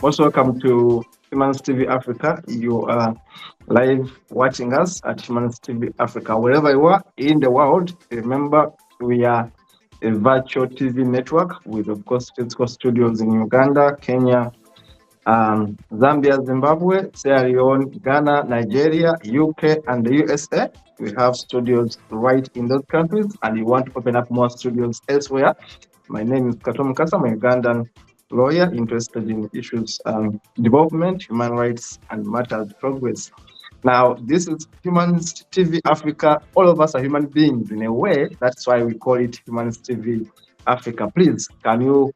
Most welcome to Humans TV Africa. You are live watching us at Humans TV Africa. Wherever you are in the world, remember we are a virtual TV network with, of course, physical studios in Uganda, Kenya, Zambia, Zimbabwe, Sierra Leone, Ghana, Nigeria, UK, and the USA. We have studios right in those countries, and we want to open up more studios elsewhere. My name is Kato Mukasa. I'm a Ugandan lawyer interested in issues development, human rights, and matters progress. Now, this is Humans TV Africa. All of us are human beings in a way. That's why we call it Humans TV Africa. Please, can you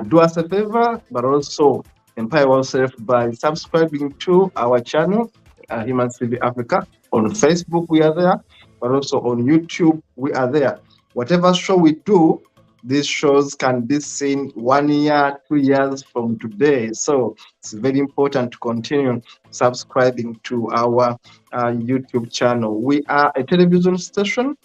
do us a favor, but also empower yourself by subscribing to our channel, Humans TV Africa. On Facebook, we are there, but also on YouTube, we are there. Whatever show we do, these shows can be seen 1 year, 2 years from today. So it's very important to continue subscribing to our YouTube channel. We are a television station.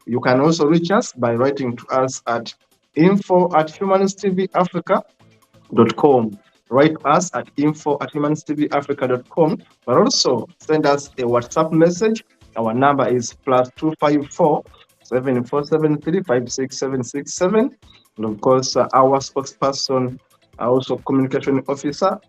You can also reach us by writing to us at info@humanstvafrica.com. Write us at info@humanstvafrica.com, but also send us a WhatsApp message. Our number is +254 7473 56767. And of course, our spokesperson, also communication officer,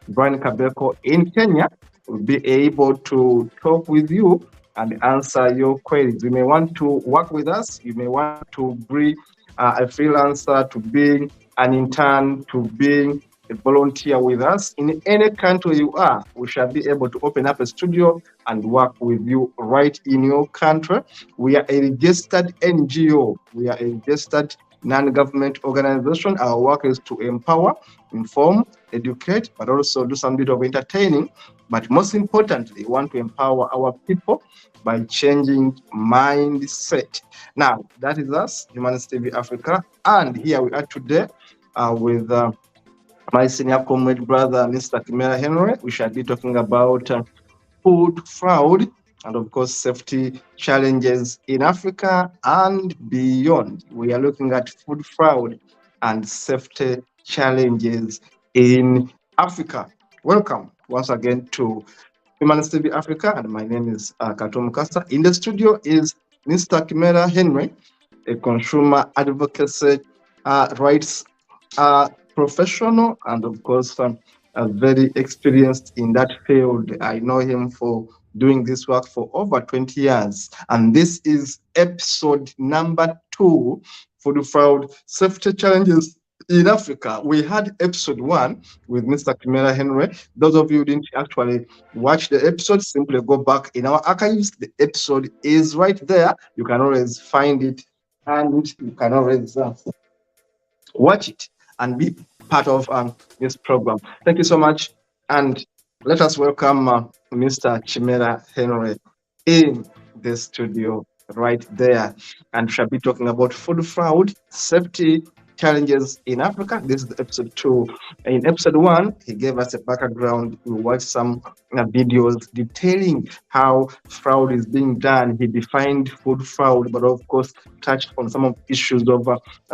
Brian Kabeko in Kenya, will be able to talk with you and answer your queries. You may want to work with us. You may want to bring a freelancer, to be an intern, to be a volunteer with us. In any country you are, we shall be able to open up a studio and work with you right in your country. We are a registered NGO. We are a registered non-government organization. Our work is to empower, inform, educate, but also do some bit of entertaining. But most importantly, we want to empower our people by changing mindset. Now, that is us, Humans TV Africa. And here we are today with my senior comrade brother, Mr. Kimera Henry. We shall be talking about food fraud and, of course, safety challenges in Africa and beyond. We are looking at food fraud and safety challenges in Africa. Welcome once again to Humans TV Africa, and my name is Kato Mukasa. In the studio is Mr. Kimera Henry, a consumer advocacy rights professional, and of course, very experienced in that field. I know him for doing this work for over 20 years. And this is episode number 2 for the fraud safety challenges in Africa. We had episode 1 with Mr. Kimera Henry. Those of you who didn't actually watch the episode, simply go back in our archives. The episode is right there. You can always find it, and you can always watch it and be part of this program. Thank you so much, and let us welcome Mr. Kimera Henry in the studio right there, and shall be talking about food fraud, safety challenges in Africa. This is episode 2. In episode 1, he gave us a background. We watched some videos detailing how fraud is being done. He defined food fraud, but of course touched on some of the issues of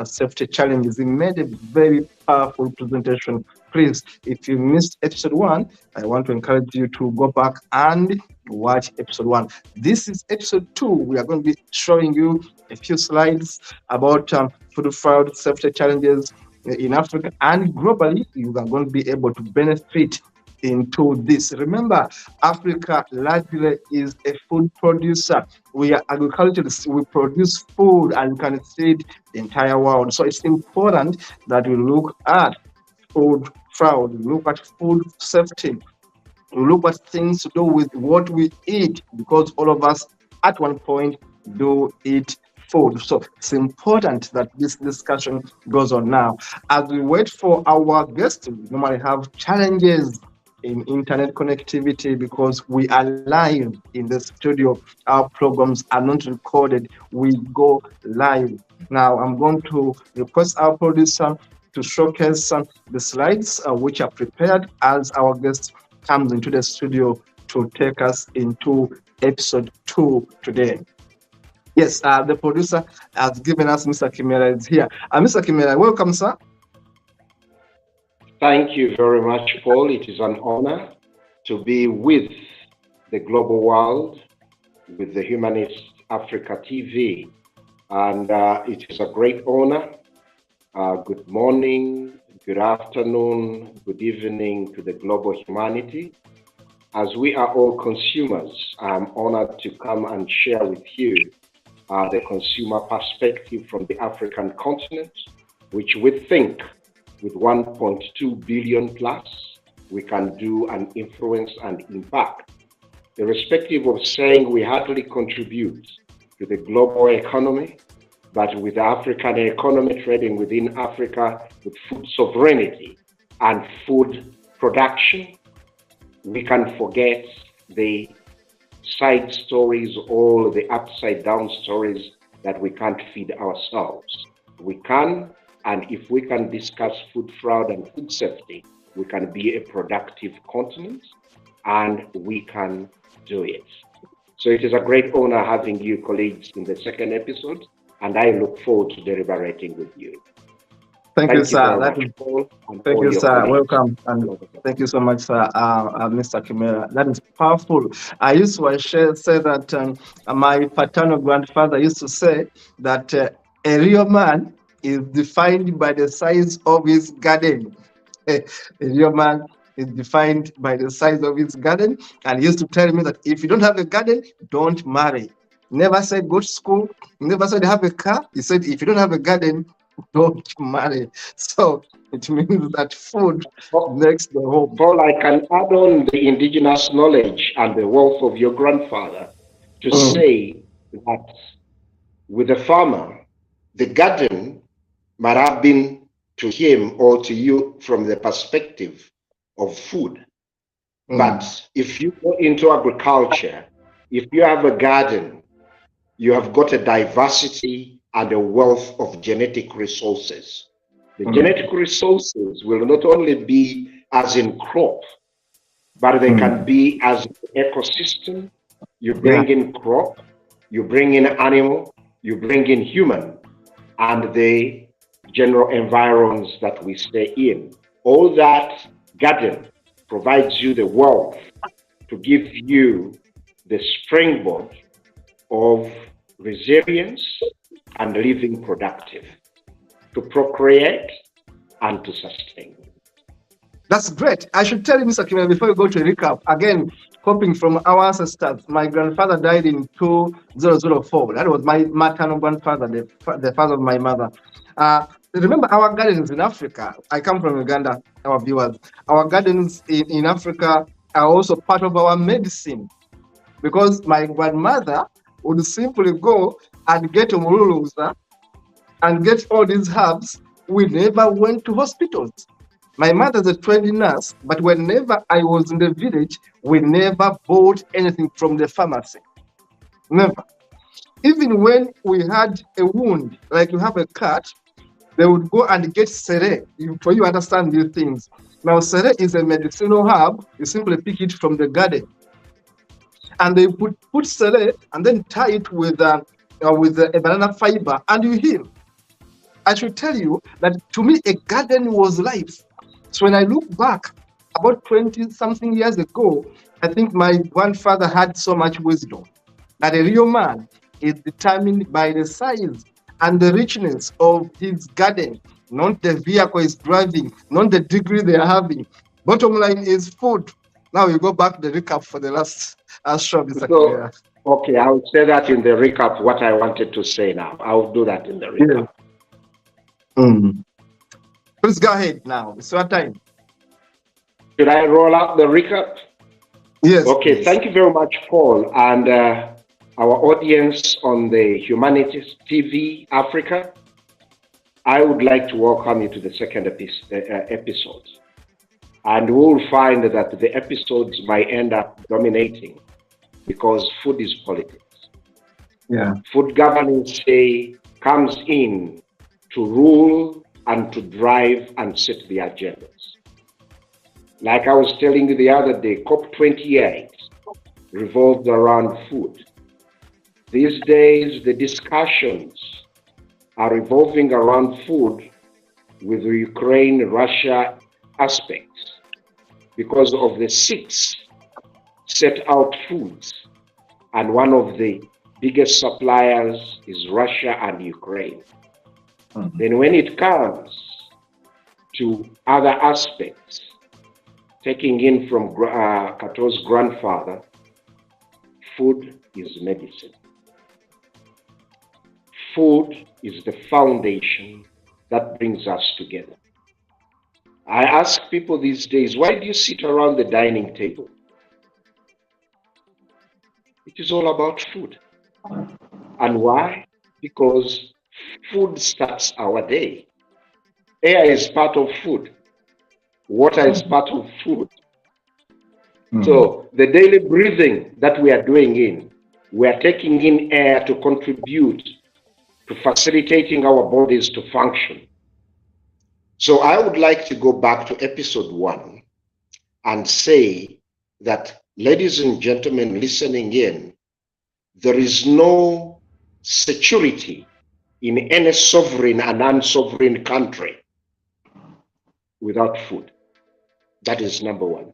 safety challenges. He made a very powerful presentation. Please, if you missed episode 1, I want to encourage you to go back and watch episode 1. This is episode 2. We are going to be showing you a few slides about food fraud, safety challenges in Africa and globally, you are going to be able to benefit into this. Remember, Africa largely is a food producer. We are agriculturists. We produce food and can feed the entire world. So it's important that we look at food fraud, look at food safety, look at things to do with what we eat, because all of us at one point do eat food. So it's important that this discussion goes on now. As we wait for our guests, we normally have challenges in internet connectivity because we are live in the studio. Our programs are not recorded, we go live. Now, I'm going to request our producer to showcase the slides which are prepared as our guest comes into the studio to take us into episode 2 today. Yes, the producer has given us Mr. Kimera is here. Mr. Kimera, welcome, sir. Thank you very much, Paul. It is an honor to be with the global world, with the Humanist Africa TV. And it is a great honor. Good morning, good afternoon, good evening to the global humanity. As we are all consumers, I'm honored to come and share with you the consumer perspective from the African continent, which we think with 1.2 billion plus, we can do an influence and impact, irrespective of saying we hardly contribute to the global economy, but with the African economy trading within Africa with food sovereignty and food production, we can forget the side stories, all the upside down stories that we can't feed ourselves. We can, and if we can discuss food fraud and food safety, we can be a productive continent, and we can do it. So it is a great honor having you colleagues in the second episode, and I look forward to deliberating with you. Thank you, sir. Thank you, sir. Welcome. And thank you so much, sir, Mr. Kimera. That is powerful. I used to say that my paternal grandfather used to say that a real man is defined by the size of his garden. A real man is defined by the size of his garden. And he used to tell me that if you don't have a garden, don't marry. Never said go to school. Never said have a car. He said if you don't have a garden, don't marry. So it means that food makes the home. Paul, I can add on the indigenous knowledge and the wealth of your grandfather to say that with the farmer, the garden might have been to him or to you from the perspective of food. But if you go into agriculture, if you have a garden, you have got a diversity and a wealth of genetic resources. The genetic resources will not only be as in crop, but they can be as ecosystem. You bring in crop, you bring in animal, you bring in human, and the general environs that we stay in. All that garden provides you the wealth to give you the springboard of resilience and living productive, to procreate and to sustain. That's great. I should tell you, Mr. Kimera, before we go to a recap, again, copying from our ancestors, my grandfather died in 2004. That was my maternal grandfather, the father of my mother. Remember our gardens in Africa. I come from Uganda, our viewers. Our gardens in Africa are also part of our medicine, because my grandmother would simply go and get umululuza and get all these herbs. We never went to hospitals. My mother's a trained nurse, but whenever I was in the village, we never bought anything from the pharmacy. Never. Even when we had a wound, like you have a cut, they would go and get sere. For you understand these things. Now, sere is a medicinal herb. You simply pick it from the garden. And they put sere and then tie it with a banana fiber, and you heal. I should tell you that to me, a garden was life. So when I look back about 20-something years ago, I think my grandfather had so much wisdom that a real man is determined by the size and the richness of his garden, not the vehicle he's driving, not the degree they are having. Bottom line is food. Now you go back to the recap for the last show, Mr. Kimera. Okay, I'll say that in the recap, what I wanted to say now. I'll do that in the recap. Yeah. Please go ahead now. It's your time. Should I roll out the recap? Yes. Okay, please. Thank you very much, Paul, and our audience on the Humanities TV Africa. I would like to welcome you to the second episode. And we'll find that the episodes might end up dominating because food is politics. Yeah. Food governance comes in to rule and to drive and set the agendas. Like I was telling you the other day, COP28 revolved around food. These days, the discussions are revolving around food with the Ukraine-Russia aspects because of the 6 set out foods, and one of the biggest suppliers is Russia and Ukraine. Then when it comes to other aspects, taking in from Kato's grandfather, food is medicine. Food is the foundation that brings us together. I ask people these days, why do you sit around the dining table? It is all about food. And why? Because food starts our day. Air is part of food. Water is part of food. So the daily breathing that we are doing we are taking in air to contribute to facilitating our bodies to function. So I would like to go back to episode 1 and say that, ladies and gentlemen listening in, there is no security in any sovereign and unsovereign country without food. That is number 1.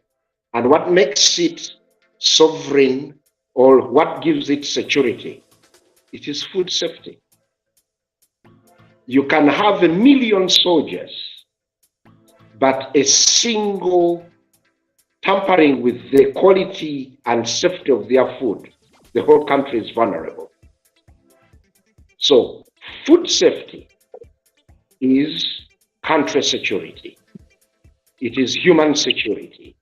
And what makes it sovereign, or what gives it security? It is food safety. You can have 1 million soldiers, but a single tampering with the quality and safety of their food, the whole country is vulnerable. So food safety is country security. It is human security.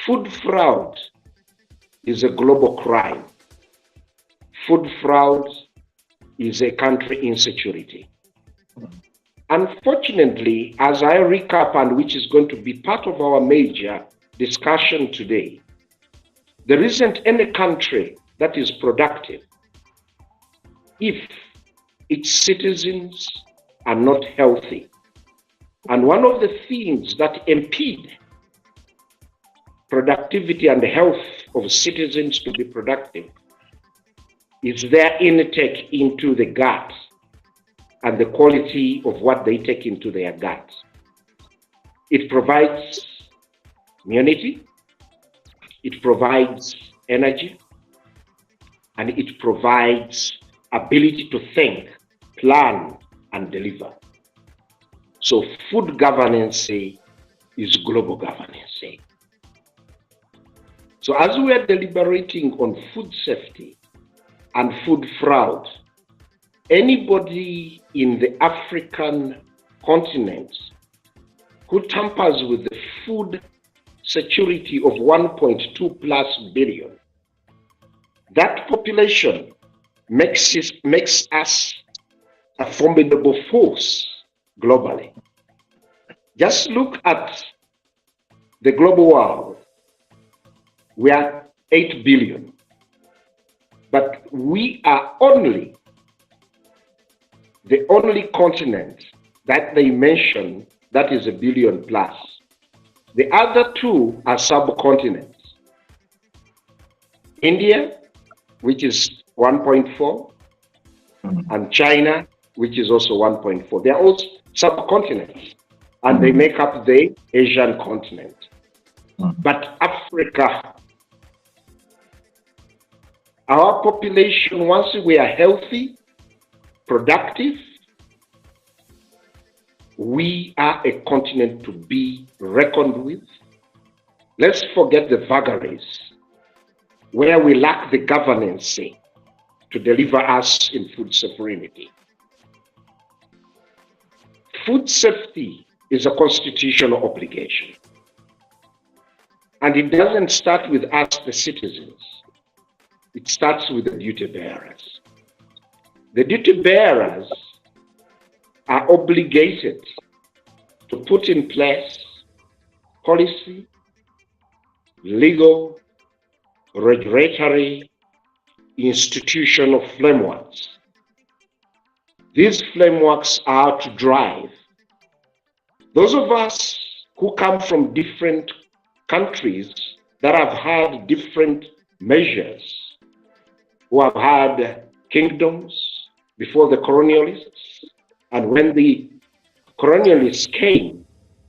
Food fraud is a global crime. Food fraud is a country insecurity. Unfortunately, as I recap, and which is going to be part of our major discussion today, there isn't any country that is productive if its citizens are not healthy. And one of the things that impede productivity and the health of citizens to be productive is their intake into the gut and the quality of what they take into their gut. It provides immunity, it provides energy, and it provides ability to think, plan, and deliver. So food governance is global governance. So as we are deliberating on food safety and food fraud, anybody in the African continent who tampers with the food security of 1.2 plus billion, that population makes us a formidable force globally. Just look at the global world. We are 8 billion, but we are the only continent that they mention that is 1 billion plus. The other 2 are subcontinents. India, which is 1.4, and China, which is also 1.4. They are all subcontinents, and they make up the Asian continent. But Africa, our population, once we are healthy, productive. We are a continent to be reckoned with. Let's forget the vagaries where we lack the governance to deliver us in food sovereignty. Food safety is a constitutional obligation. And it doesn't start with us, the citizens. It starts with the duty bearers. The duty bearers are obligated to put in place policy, legal, regulatory, institutional frameworks. These frameworks are to drive those of us who come from different countries that have had different measures, who have had kingdoms before the colonialists, and when the colonialists came,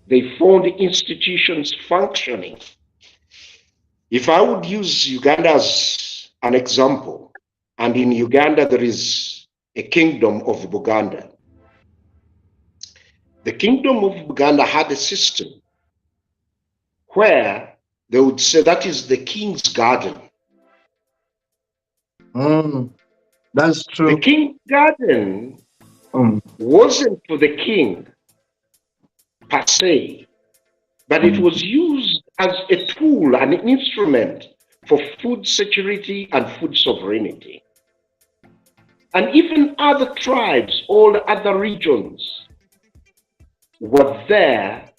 they found institutions functioning. If I would use Uganda as an example, and in Uganda there is a kingdom of Buganda. The kingdom of Buganda had a system where they would say that is the king's garden. That's true. The king's garden wasn't for the king per se, but it was used as a tool, an instrument for food security and food sovereignty. And even other tribes, all the other regions were there.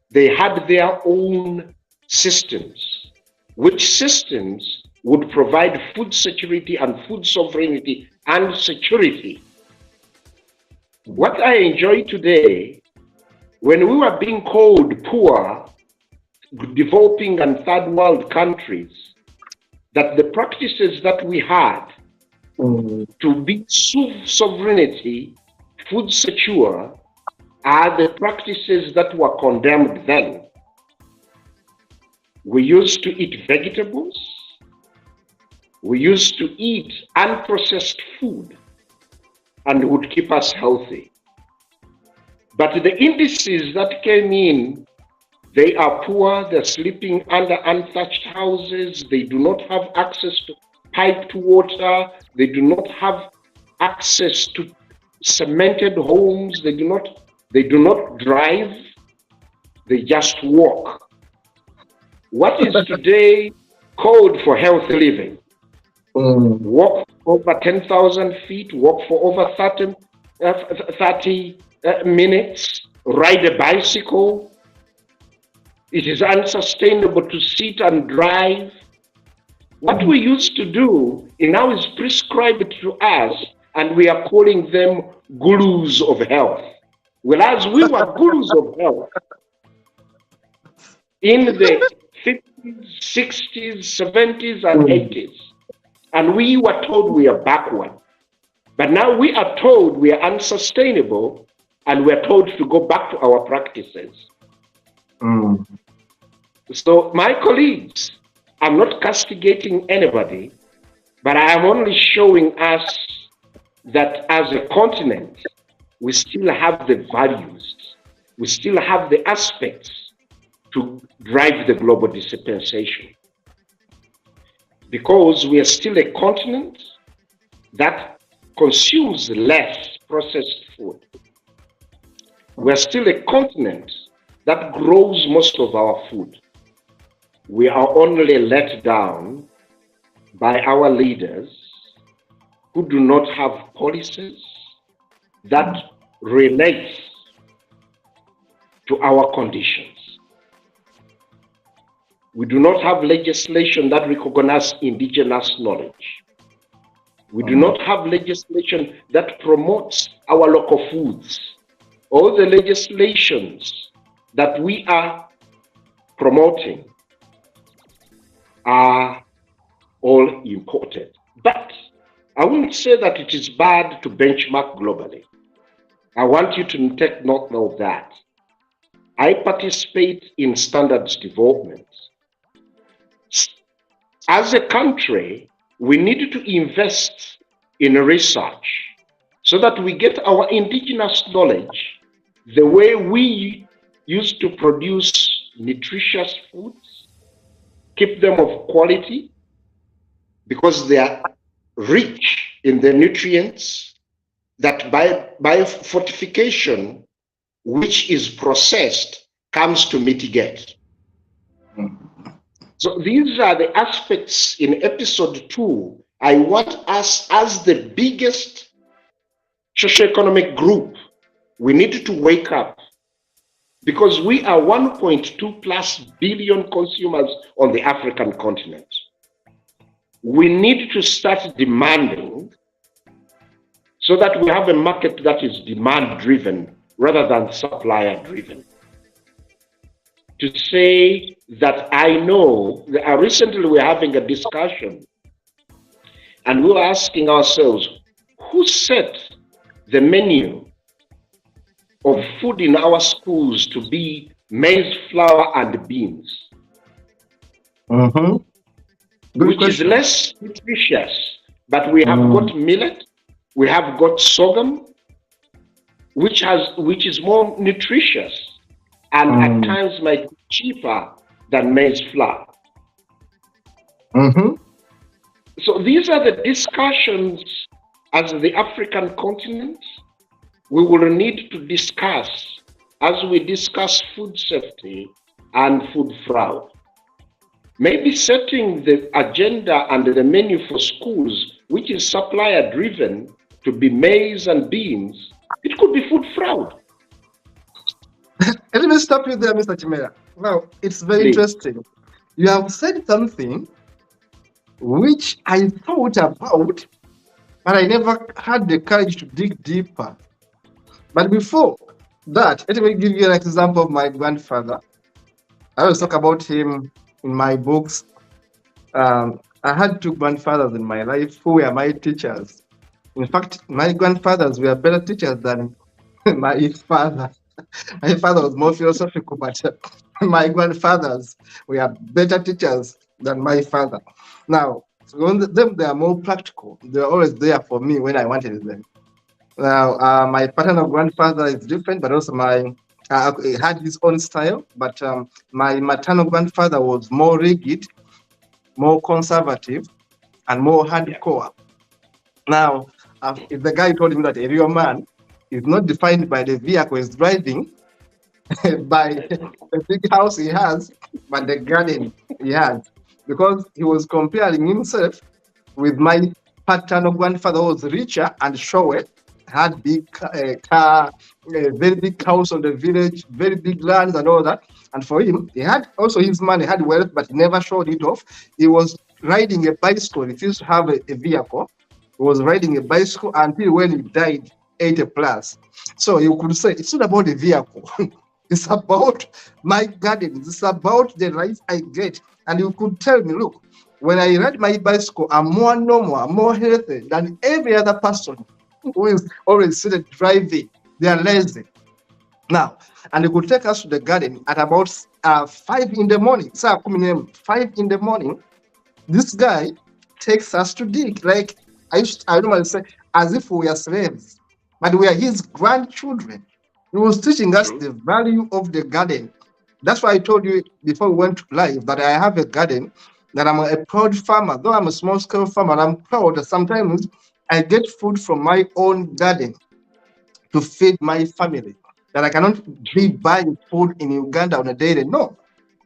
They had their own systems, which systems would provide food security and food sovereignty and security. What I enjoy today, when we were being called poor, developing and third world countries, that the practices that we had to be sovereignty, food secure, are the practices that were condemned then. We used to eat vegetables. We used to eat unprocessed food, and it would keep us healthy. But the indices that came in, they are poor, they're sleeping under unthatched houses, they do not have access to piped water, they do not have access to cemented homes, they do not drive, they just walk. What is today called for healthy living? Walk over 10,000 feet, walk for over 30 minutes, ride a bicycle. It is unsustainable to sit and drive. What we used to do now is prescribed to us, and we are calling them gurus of health. Whereas we were gurus of health in the 50s, 60s, 70s, and 80s. And we were told we are backward. But now we are told we are unsustainable, and we're told to go back to our practices. So my colleagues, I'm not castigating anybody, but I am only showing us that as a continent, we still have the values, we still have the aspects to drive the global dispensation. Because we are still a continent that consumes less processed food. We are still a continent that grows most of our food. We are only let down by our leaders who do not have policies that relate to our conditions. We do not have legislation that recognizes indigenous knowledge. We do not have legislation that promotes our local foods. All the legislations that we are promoting are all imported. But I wouldn't say that it is bad to benchmark globally. I want you to take note of that. I participate in standards development. As a country, we need to invest in research so that we get our indigenous knowledge, the way we used to produce nutritious foods, keep them of quality, because they are rich in the nutrients that by fortification, which is processed, comes to mitigate. So these are the aspects in episode 2. I want us, as the biggest socioeconomic group, we need to wake up, because we are 1.2 plus billion consumers on the African continent. We need to start demanding, so that we have a market that is demand driven rather than supplier driven. To say that I know that recently we're having a discussion and we were asking ourselves, who set the menu of food in our schools to be maize flour and beans? Which is less nutritious, but we have got millet, we have got sorghum, which is more nutritious and at times might be cheaper than maize flour. So these are the discussions as the African continent we will need to discuss as we discuss food safety and food fraud. Maybe setting the agenda and the menu for schools, which is supplier driven, to be maize and beans, it could be food fraud. Let me stop you there, Mr. Kimera. Now, it's very interesting. You have said something which I thought about, but I never had the courage to dig deeper. But before that, let me give you an example of my grandfather. I always talk about him in my books. I had 2 grandfathers in my life who were my teachers. In fact, my grandfathers were better teachers than my father. My father was more philosophical, but my grandfathers were better teachers than my father. Now, they are more practical. They're always there for me when I wanted them. Now, my paternal grandfather is different, but also he had his own style. But my maternal grandfather was more rigid, more conservative, and more hardcore. Now, if the guy told me that a real man is not defined by the vehicle he's driving, by the big house he has, but the garden he has, because he was comparing himself with my paternal grandfather, who was richer and showy, had big car, very big house on the village, very big lands and all that. And for him, he had also his money, had wealth, but never showed it off. He was riding a bicycle. He used to have a vehicle. He was riding a bicycle until when he died, 80 plus. So you could say it's not about the vehicle. It's about my garden. It's about the life I get. And you could tell me, look, when I ride my bicycle, I'm more normal, I'm more healthy than every other person who is always sitting driving. They are lazy. Now, and you could take us to the garden at about 5 in the morning. So 5 in the morning, this guy takes us to dig. Like I normally say, as if we are slaves, but we are his grandchildren. He was teaching us the value of the garden. That's why I told you before we went live that I have a garden, that I'm a proud farmer. Though I'm a small scale farmer, I'm proud that sometimes I get food from my own garden to feed my family. That I cannot be buying food in Uganda on a daily. No.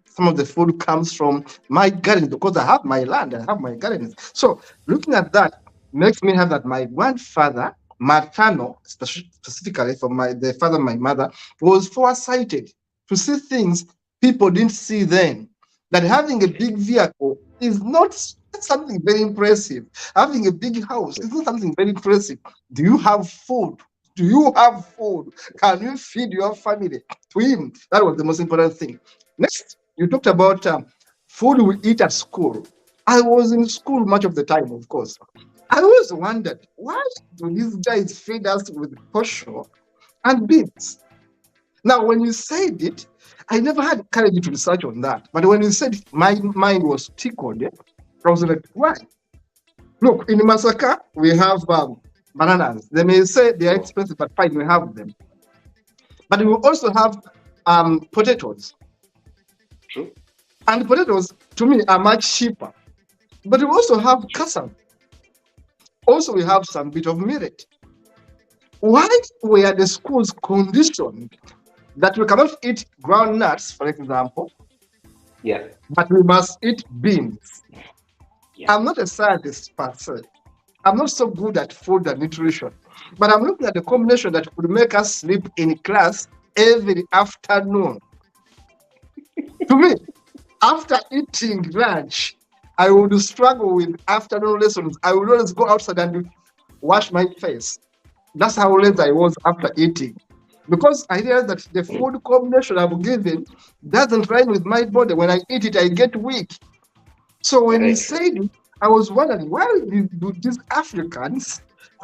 Some of the food comes from my garden because I have my land, I have my garden. So looking at that makes me have that my grandfather, maternal, specifically from the father of my mother, was foresighted to see things people didn't see then. That having a big vehicle is not something very impressive. Having a big house is not something very impressive. Do you have food? Do you have food? Can you feed your family? To him, that was the most important thing. Next, you talked about food we eat at school. I was in school much of the time, of course. I always wondered, why do these guys feed us with kosher and beans? Now, when you said it, I never had courage to research on that. But when you said it, my mind was tickled. I was like, why? Look, in Masaka, we have bananas. They may say they are Sure. expensive, but fine, we have them. But we also have potatoes. True. And potatoes, to me, are much cheaper. But we also have cassava. Also, we have some bit of millet. Why were the schools conditioned that we cannot eat groundnuts, for example, Yeah. but we must eat beans? Yeah. I'm not a scientist per se. I'm not so good at food and nutrition, but I'm looking at the combination that could make us sleep in class every afternoon. To me, after eating lunch, I would struggle with afternoon lessons. I would always go outside and wash my face. That's how lazy I was after eating. Because I realized that the food combination I'm given doesn't rhyme with my body. When I eat it, I get weak. So when he Very true. said it, I was wondering why do these Africans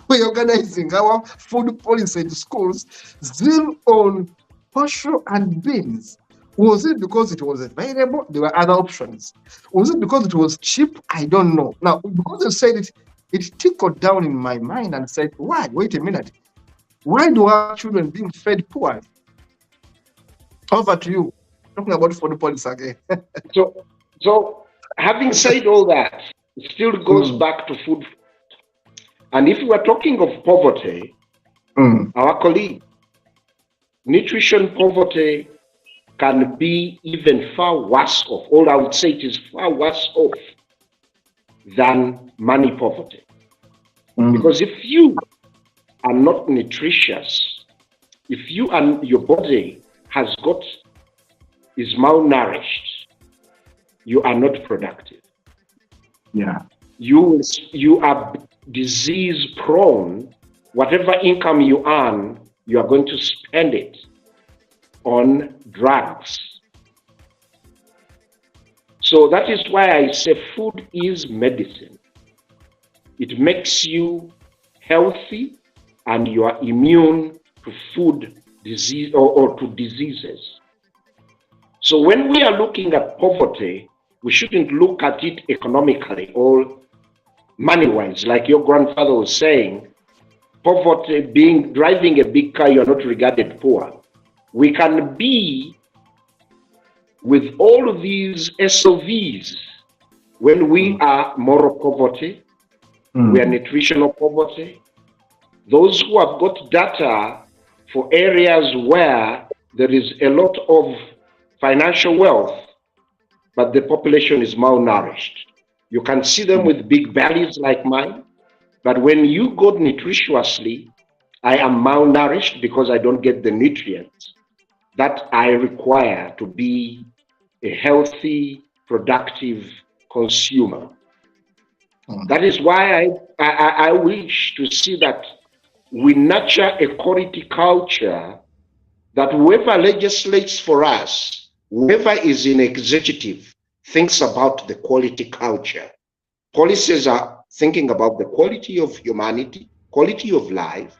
who are organizing our food policy in schools zeal on posho and beans? Was it because it was available? There were other options. Was it because it was cheap? I don't know. Now, because you said it, it tickled down in my mind and said, why? Wait a minute. Why do our children being fed poor? Over to you. Talking about food policy again. So, so having said all that, it still goes Mm, back to food. And if we are talking of poverty, mm, our colleague, nutrition poverty can be even far worse off, or I would say it is far worse off than money poverty. mm, Because if you are not nutritious, if you and your body is malnourished, you are not productive. yeah. You are disease prone. Whatever income you earn, you are going to spend it on drugs. So that is why I say food is medicine. It makes you healthy and you are immune to food disease or to diseases. So when we are looking at poverty, we shouldn't look at it economically or money-wise. Like your grandfather was saying, poverty being driving a big car, you're not regarded poor. We can be with all of these SOVs when we are moral poverty, we are nutritional poverty. Those who have got data for areas where there is a lot of financial wealth, but the population is malnourished. You can see them with big bellies like mine, but when you go nutritiously, I am malnourished because I don't get the nutrients that I require to be a healthy, productive consumer. That is why I wish to see that we nurture a quality culture, that whoever legislates for us, whoever is in executive, thinks about the quality culture. Policies are thinking about the quality of humanity, quality of life.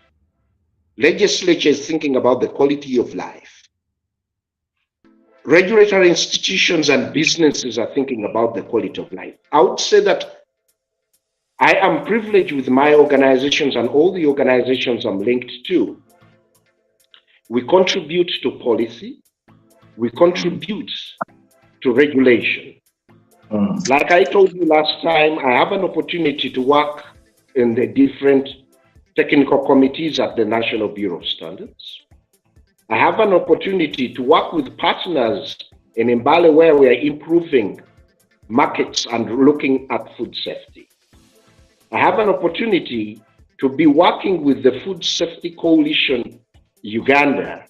Legislature is thinking about the quality of life. Regulatory institutions and businesses are thinking about the quality of life. I would say that I am privileged with my organizations and all the organizations I'm linked to. We contribute to policy, we contribute to regulation. Like I told you last time, I have an opportunity to work in the different technical committees at the National Bureau of Standards. I have an opportunity to work with partners in Mbale where we are improving markets and looking at food safety. I have an opportunity to be working with the Food Safety Coalition Uganda.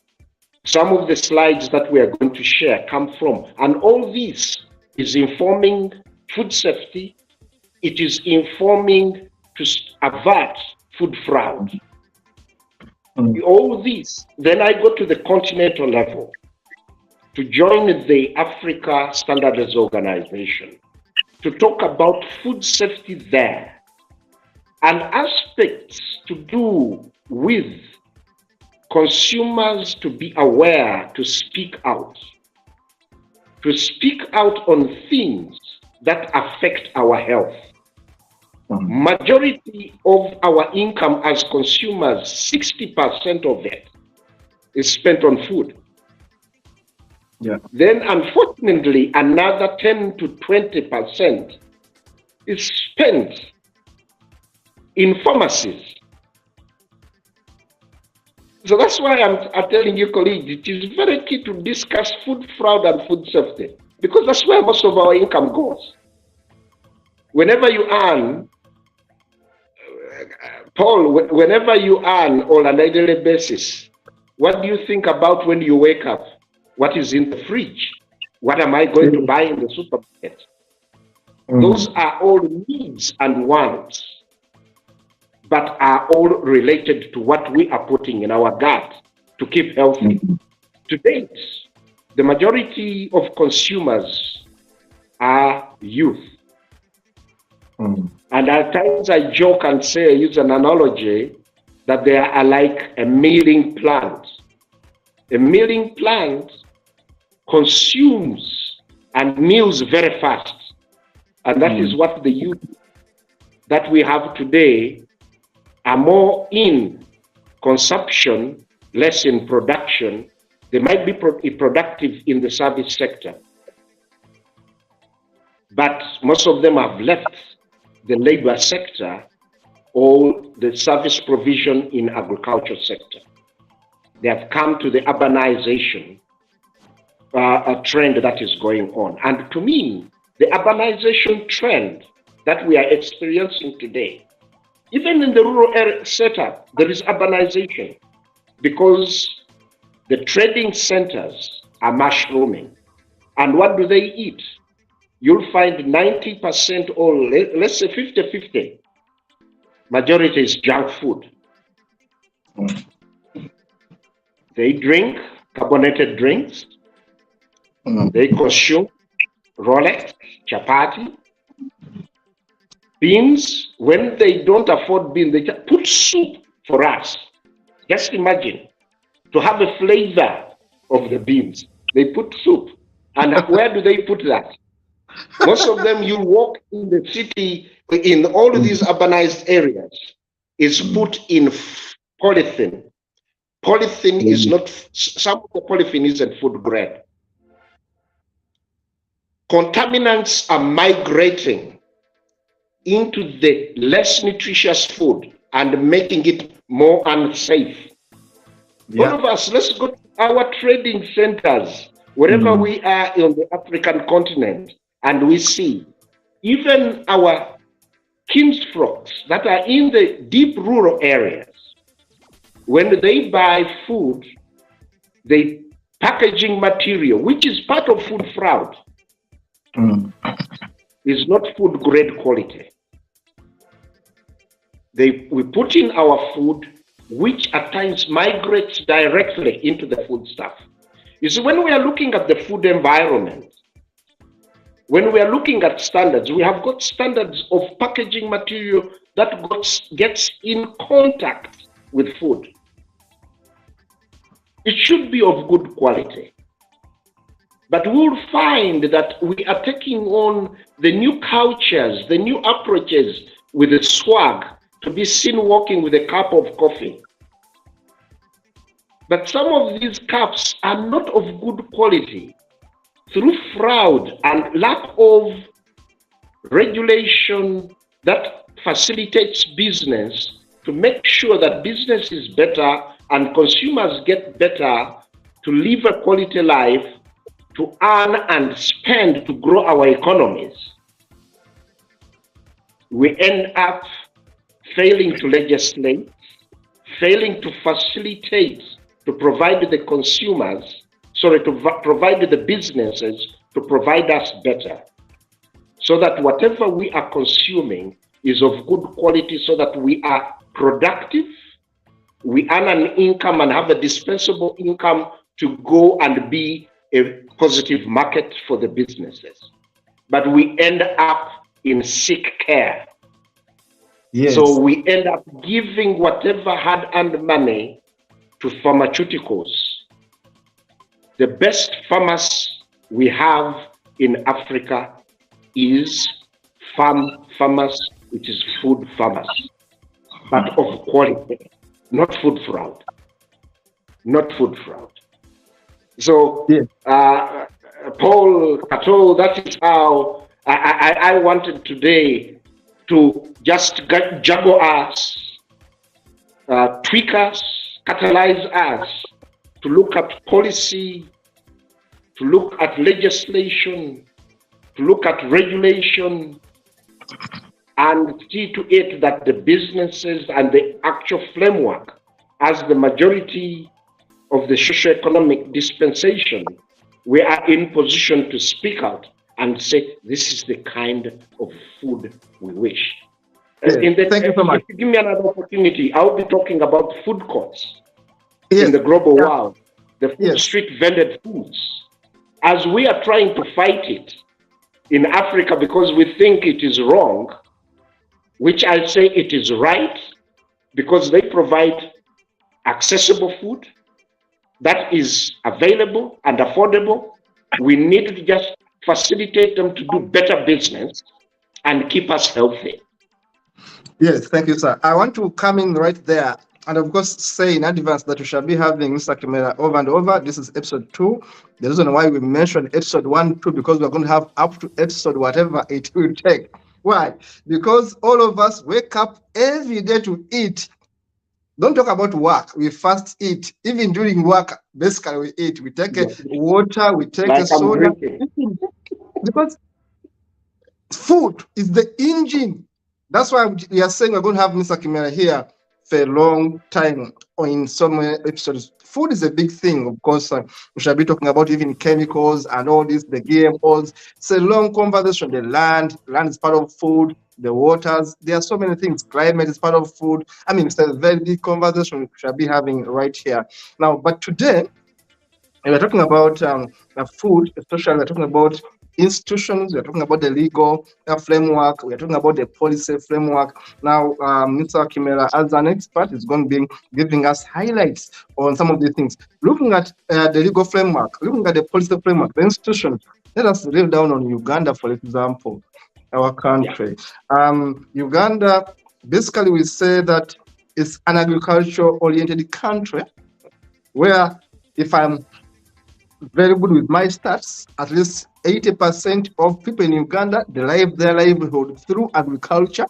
Some of the slides that we are going to share come from, and all this is informing food safety. It is informing to avert food fraud. All this, then I go to the continental level to join the Africa Standards Organization to talk about food safety there and aspects to do with consumers to be aware, to speak out on things that affect our health. Majority of our income as consumers, 60% of it is spent on food. Yeah. Then, unfortunately, another 10 to 20% is spent in pharmacies. So that's why I'm telling you, colleagues, it is very key to discuss food fraud and food safety, because that's where most of our income goes. Whenever you earn, Paul, whenever you earn on a daily basis, what do you think about when you wake up? What is in the fridge? What am I going to buy in the supermarket? Those are all needs and wants, but are all related to what we are putting in our gut to keep healthy. To date, the majority of consumers are youth. And at times I joke and say, I use an analogy that they are like a milling plant. A milling plant consumes and mills very fast. And that is what the youth that we have today are more in consumption, less in production. They might be productive in the service sector, but most of them have left the labor sector or the service provision in agriculture sector. They have come to the urbanization a trend that is going on. And to me, the urbanization trend that we are experiencing today, even in the rural area setup, there is urbanization because the trading centers are mushrooming. And what do they eat? You'll find 90% or let's say 50-50. Majority is junk food. They drink carbonated drinks. They consume Rolex, chapati, beans. When they don't afford beans, they just put soup for us. Just imagine to have a flavor of the beans. They put soup. And where do they put that? Most of them, you walk in the city, in all of these urbanized areas, is put in polythene. Polythene is not, some of the polythene isn't food grade. Contaminants are migrating into the less nutritious food and making it more unsafe. All of us, let's go to our trading centers, wherever we are on the African continent, and we see even our kinsfolks that are in the deep rural areas, when they buy food, the packaging material, which is part of food fraud, is not food grade quality. We put in our food, which at times migrates directly into the food stuff. You see, when we are looking at the food environment, when we are looking at standards, we have got standards of packaging material that gets in contact with food. It should be of good quality. But we'll find that we are taking on the new cultures, the new approaches with the swag to be seen walking with a cup of coffee. But some of these cups are not of good quality through fraud and lack of regulation that facilitates business to make sure that business is better and consumers get better to live a quality life, to earn and spend to grow our economies. We end up failing to legislate, failing to facilitate, to provide the consumers, to provide the businesses to provide us better, so that whatever we are consuming is of good quality, so that we are productive, we earn an income and have a dispensable income to go and be a positive market for the businesses. But we end up in sick care. Yes. So we end up giving whatever hard-earned money to pharmaceuticals. The best pharmacy we have in Africa is farmers It is food farmers, but of quality, not food fraud. Not food fraud. So, Yes. Paul, Kato, that is how I wanted today to just juggle us, tweak us, catalyze us to look at policy, to look at legislation, to look at regulation, and see to it that the businesses and the actual framework, as the majority of the socioeconomic dispensation, we are in position to speak out and say, this is the kind of food we wish. Yes. Thank you so much. If you give me another opportunity, I'll be talking about food courts Yes. in the global Yeah. world, the food Yes. street vended foods. As we are trying to fight it in Africa because we think it is wrong, which I say it is right, because they provide accessible food that is available and affordable. We need to just facilitate them to do better business and keep us healthy. Yes, thank you, sir. I want to come in right there and, of course, say in advance that we shall be having Mr. Kimera over and over. This is episode 2. The reason why we mentioned episode 1, 2, because we're going to have up to episode whatever it will take. Why? Because all of us wake up every day to eat. Don't talk about work. We first eat. Even during work, basically we eat. We take water, we take Like a soda. I'm drinking. Because food is the engine. That's why we are saying we're going to have Mr. Kimera here for a long time or in some episodes. Food is a big thing, of course. We shall be talking about even chemicals and all this, the GMOs. It's a long conversation. The land is part of food. The waters, there are so many things. Climate is part of food. I mean, it's a very big conversation we shall be having right here now. But today, we're talking about food, especially we're talking about institutions, we're talking about the legal framework, we're talking about the policy framework. Now, Mr. Kimera, as an expert, is going to be giving us highlights on some of these things. Looking at the legal framework, looking at the policy framework, the institutions, let us drill down on Uganda, for example, our country. Uganda, basically, we say that it's an agriculture-oriented country where, if I'm very good with my stats, at least 80% of people in Uganda derive their livelihood through agriculture.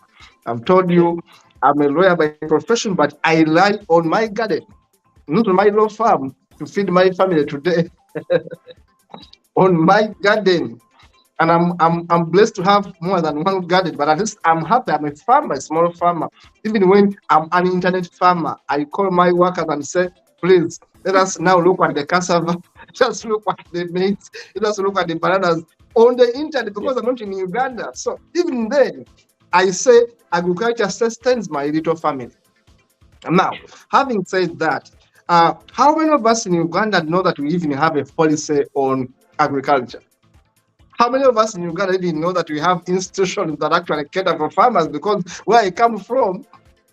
I've told you I'm a lawyer by profession, but I rely on my garden, not on my law farm, to feed my family today. On my garden. And I'm blessed to have more than one garden, but at least I'm happy. I'm a farmer, a small farmer. Even when I'm an internet farmer, I call my workers and say, please, let us now look at the cassava, just look at the maize, let us look at the bananas on the internet, because I'm not in Uganda. So even then, I say agriculture sustains my little family. Now, having said that, how many of us in Uganda know that we even have a policy on agriculture? How many of us in Uganda even know that we have institutions that actually cater for farmers? Because where I come from,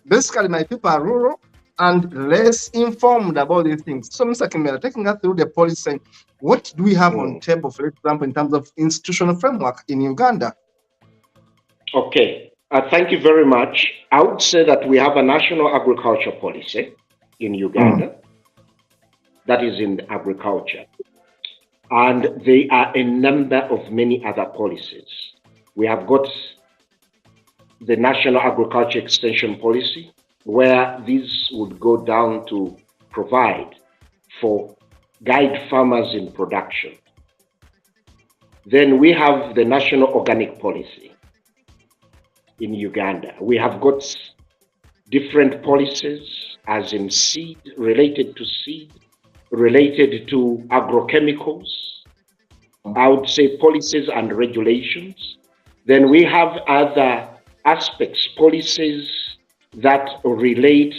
basically my people are rural and less informed about these things. So, Mr. Kimera, taking us through the policy, what do we have on table, for example, in terms of institutional framework in Uganda? Okay, thank you very much. I would say that we have a national agriculture policy in Uganda that is in agriculture. And there are a number of many other policies. We have got the National Agriculture Extension Policy, where this would go down to provide for guide farmers in production. Then we have the National Organic Policy in Uganda. We have got different policies, as in seed, related to seed, related to agrochemicals, I would say policies and regulations. Then we have other aspects, policies that relate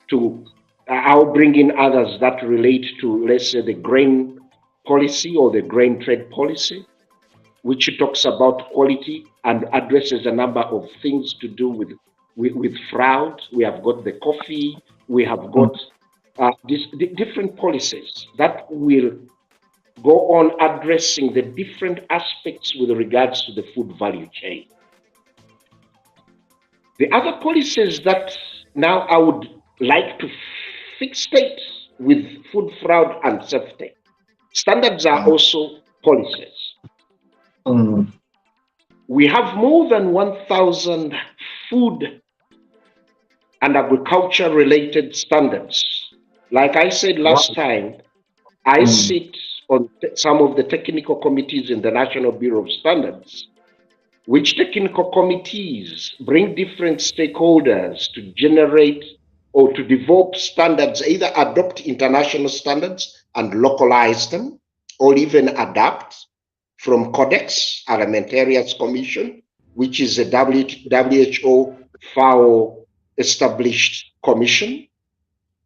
to, I'll bring in others that relate to, let's say, the grain policy or the grain trade policy, which talks about quality and addresses a number of things to do with fraud. We have got the coffee, we have got different policies that will go on addressing the different aspects with regards to the food value chain. The other policies that now I would like to fixate with food fraud and safety. Standards are also policies. We have more than 1,000 food and agriculture related standards. Like I said last time, I sit on some of the technical committees in the National Bureau of Standards, which technical committees bring different stakeholders to generate or to develop standards, either adopt international standards and localize them, or even adapt from Codex Alimentarius Commission, which is a WHO FAO established commission,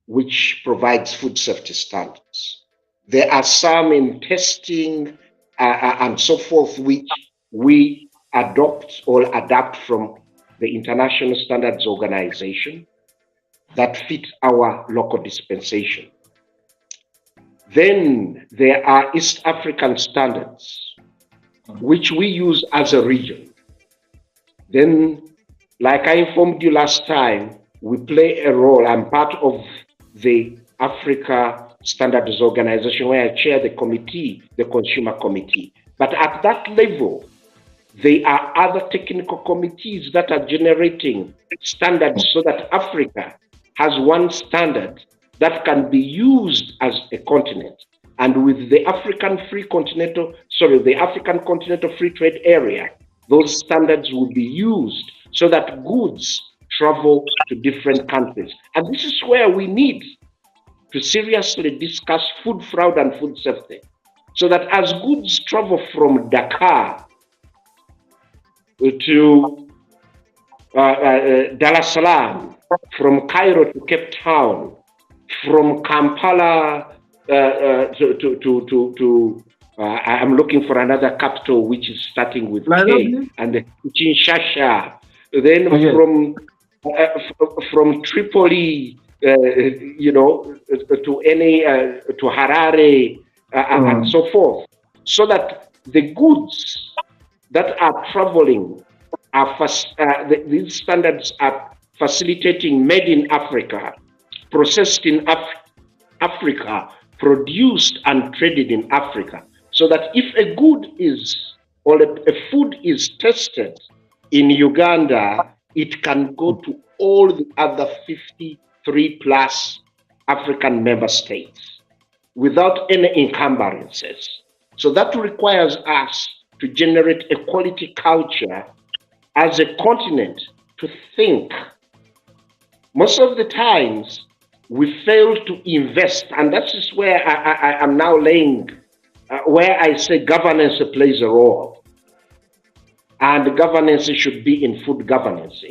which provides food safety standards. There are some in testing and so forth, which we adopt or adapt from the International Standards Organization that fit our local dispensation. Then there are East African standards, which we use as a region. Then, like I informed you last time, we play a role. I'm part of the Africa Standards Organization, where I chair the committee, the Consumer Committee. But at that level, there are other technical committees that are generating standards so that Africa has one standard that can be used as a continent. And with the African Continental Free Trade Area, those standards will be used so that goods travel to different countries. And this is where we need to seriously discuss food fraud and food safety, so that as goods travel from Dakar to Dar es Salaam, from Cairo to Cape Town, from Kampala I'm looking for another capital which is starting with K, and Kinshasa. Then from Tripoli, to to Harare and so forth, so that the goods that are traveling these standards are facilitating made in Africa, processed in Africa, produced and traded in Africa, so that if a good is or a food is tested in Uganda, it can go to all the other 53 plus African member states without any encumbrances. So that requires us to generate a quality culture as a continent to think. Most of the times we fail to invest, and that is where I am now laying, where I say governance plays a role. And governance should be in food governance.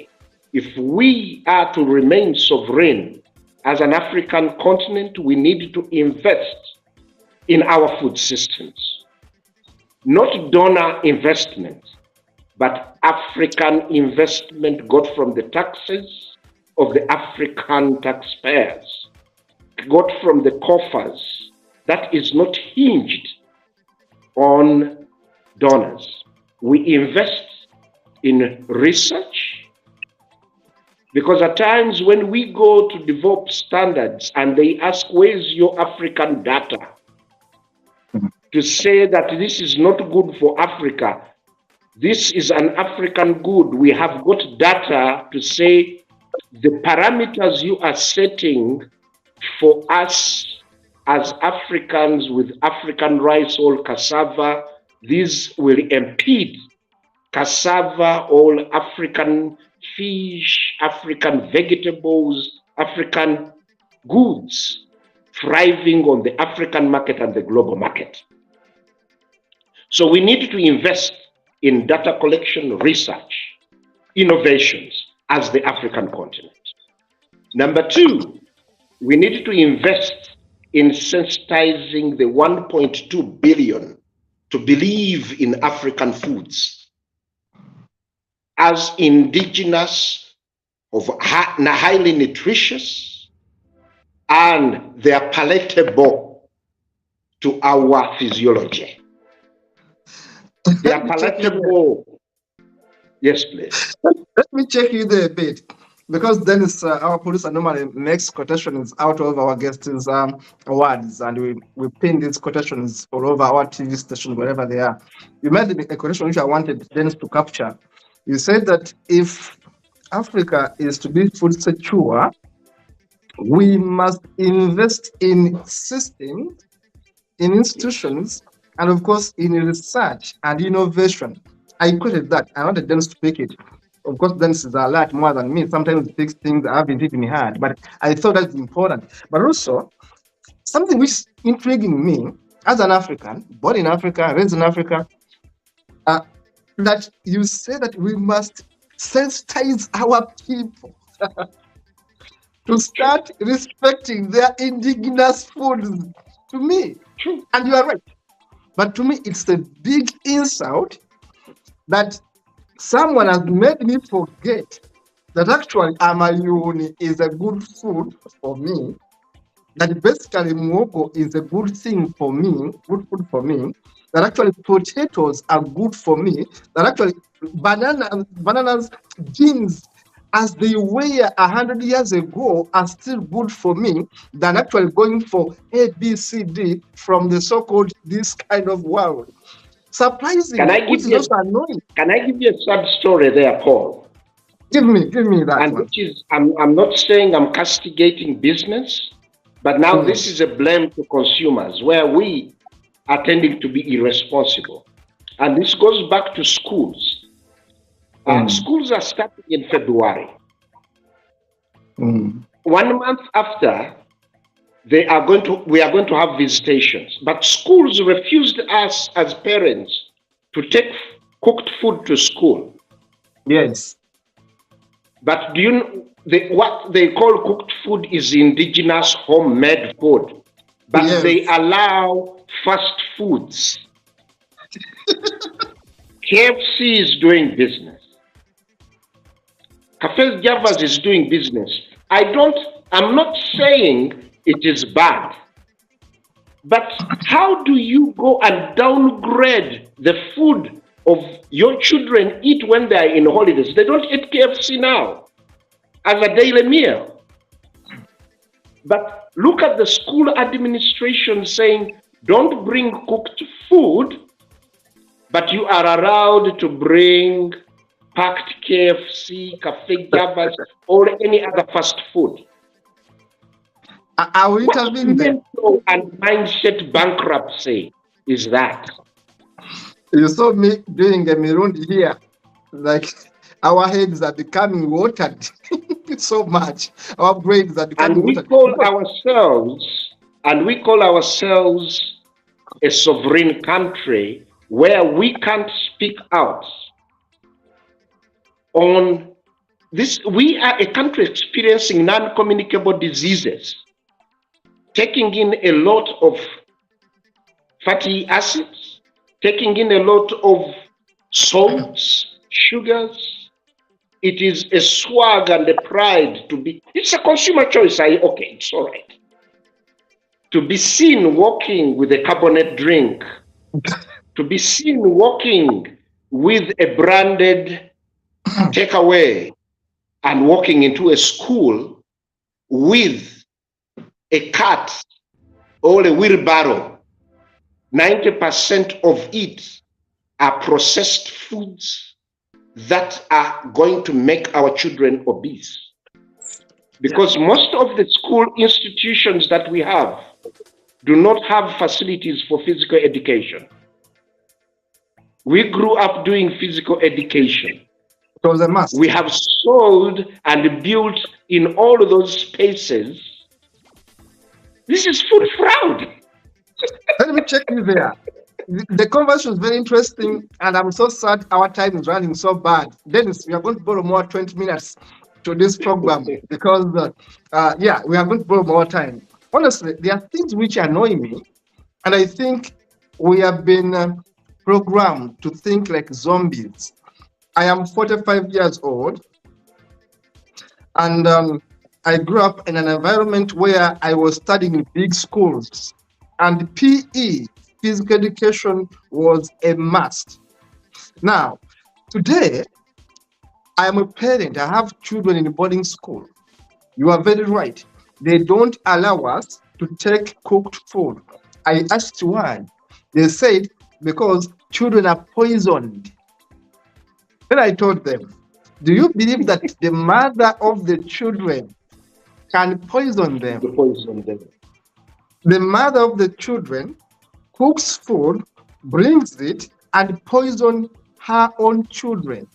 If we are to remain sovereign as an African continent, we need to invest in our food systems. Not donor investment, but African investment got from the taxes of the African taxpayers, got from the coffers, that is not hinged on donors. We invest in research, because at times when we go to develop standards and they ask, where's your African data to say that this is not good for Africa, this is an African good, we have got data to say the parameters you are setting for us as Africans with African rice or cassava, these will impede cassava, all African fish, African vegetables, African goods thriving on the African market and the global market. So we need to invest in data collection, research, innovations as the African continent. Number two, we need to invest in sensitizing the 1.2 billion to believe in African foods as indigenous, of highly nutritious, and they are palatable to our physiology. They are palatable Yes, please. Let me check you there a bit. Because Dennis, our producer normally makes quotations out of our guests' words, and we pin these quotations all over our TV station, wherever they are. You made a quotation which I wanted Dennis to capture. You said that if Africa is to be food secure, we must invest in systems, in institutions, and of course in research and innovation. I quoted that. I wanted Dennis to pick it. Of course, Dennis is a lot more than me. Sometimes he picks things I haven't even heard, but I thought that's important. But also, something which is intriguing me as an African, born in Africa, raised in Africa, uh, that you say that we must sensitize our people to start respecting their indigenous foods. To me, True. and you are right, but to me, it's a big insult that someone has made me forget that actually amayuni is a good food for me. That basically muogo is a good thing for me, good food for me. That actually potatoes are good for me. That actually bananas, beans, as they were 100 years ago, are still good for me than actually going for A, B, C, D from the so-called this kind of world. Surprisingly, which is also annoying. Can I give you a sad story there, Paul? Give me that and one. Which is, I'm not saying I'm castigating business, but now this is a blame to consumers where we are tending to be irresponsible. And this goes back to schools. Schools are starting in February. 1 month after, we are going to have visitations. But schools refused us as parents to take cooked food to school. Yes. But do you know what they call cooked food is indigenous homemade food, but yes, they allow fast foods. KFC is doing business. Cafe Javas is doing business. I'm not saying it is bad, but how do you go and downgrade the food of your children eat when they are in holidays? They don't eat KFC now as a daily meal. But look at the school administration saying, don't bring cooked food, but you are allowed to bring packed KFC, Cafe Javas, or any other fast food. I will intervene there. And mindset bankruptcy is that? You saw me doing a mirundi here, like our heads are becoming watered so much. Our brains are becoming watered. And we call ourselves a sovereign country where we can't speak out on this. We are a country experiencing non-communicable diseases, taking in a lot of fatty acids, taking in a lot of salts, sugars. It is a swag and a pride to be, it's a consumer choice. Okay, it's all right. To be seen walking with a carbonate drink, to be seen walking with a branded takeaway and walking into a school with a cart or a wheelbarrow, 90% of it are processed foods that are going to make our children obese. Because most of the school institutions that we have do not have facilities for physical education. We grew up doing physical education. It was a must. We have sold and built in all of those spaces. This is food fraud. Let me check you there. The conversation is very interesting, and I'm so sad our time is running so bad. Dennis, we are going to borrow more 20 minutes to this program because, we are going to borrow more time. Honestly, there are things which annoy me, and I think we have been programmed to think like zombies. I am 45 years old, and I grew up in an environment where I was studying in big schools, and PE, physical education, was a must. Now, today, I am a parent. I have children in boarding school. You are very right. They don't allow us to take cooked food. I asked why. They said because children are poisoned. Then I told them, do you believe that the mother of the children can poison them? The poison them. The mother of the children cooks food, brings it, and poison her own children.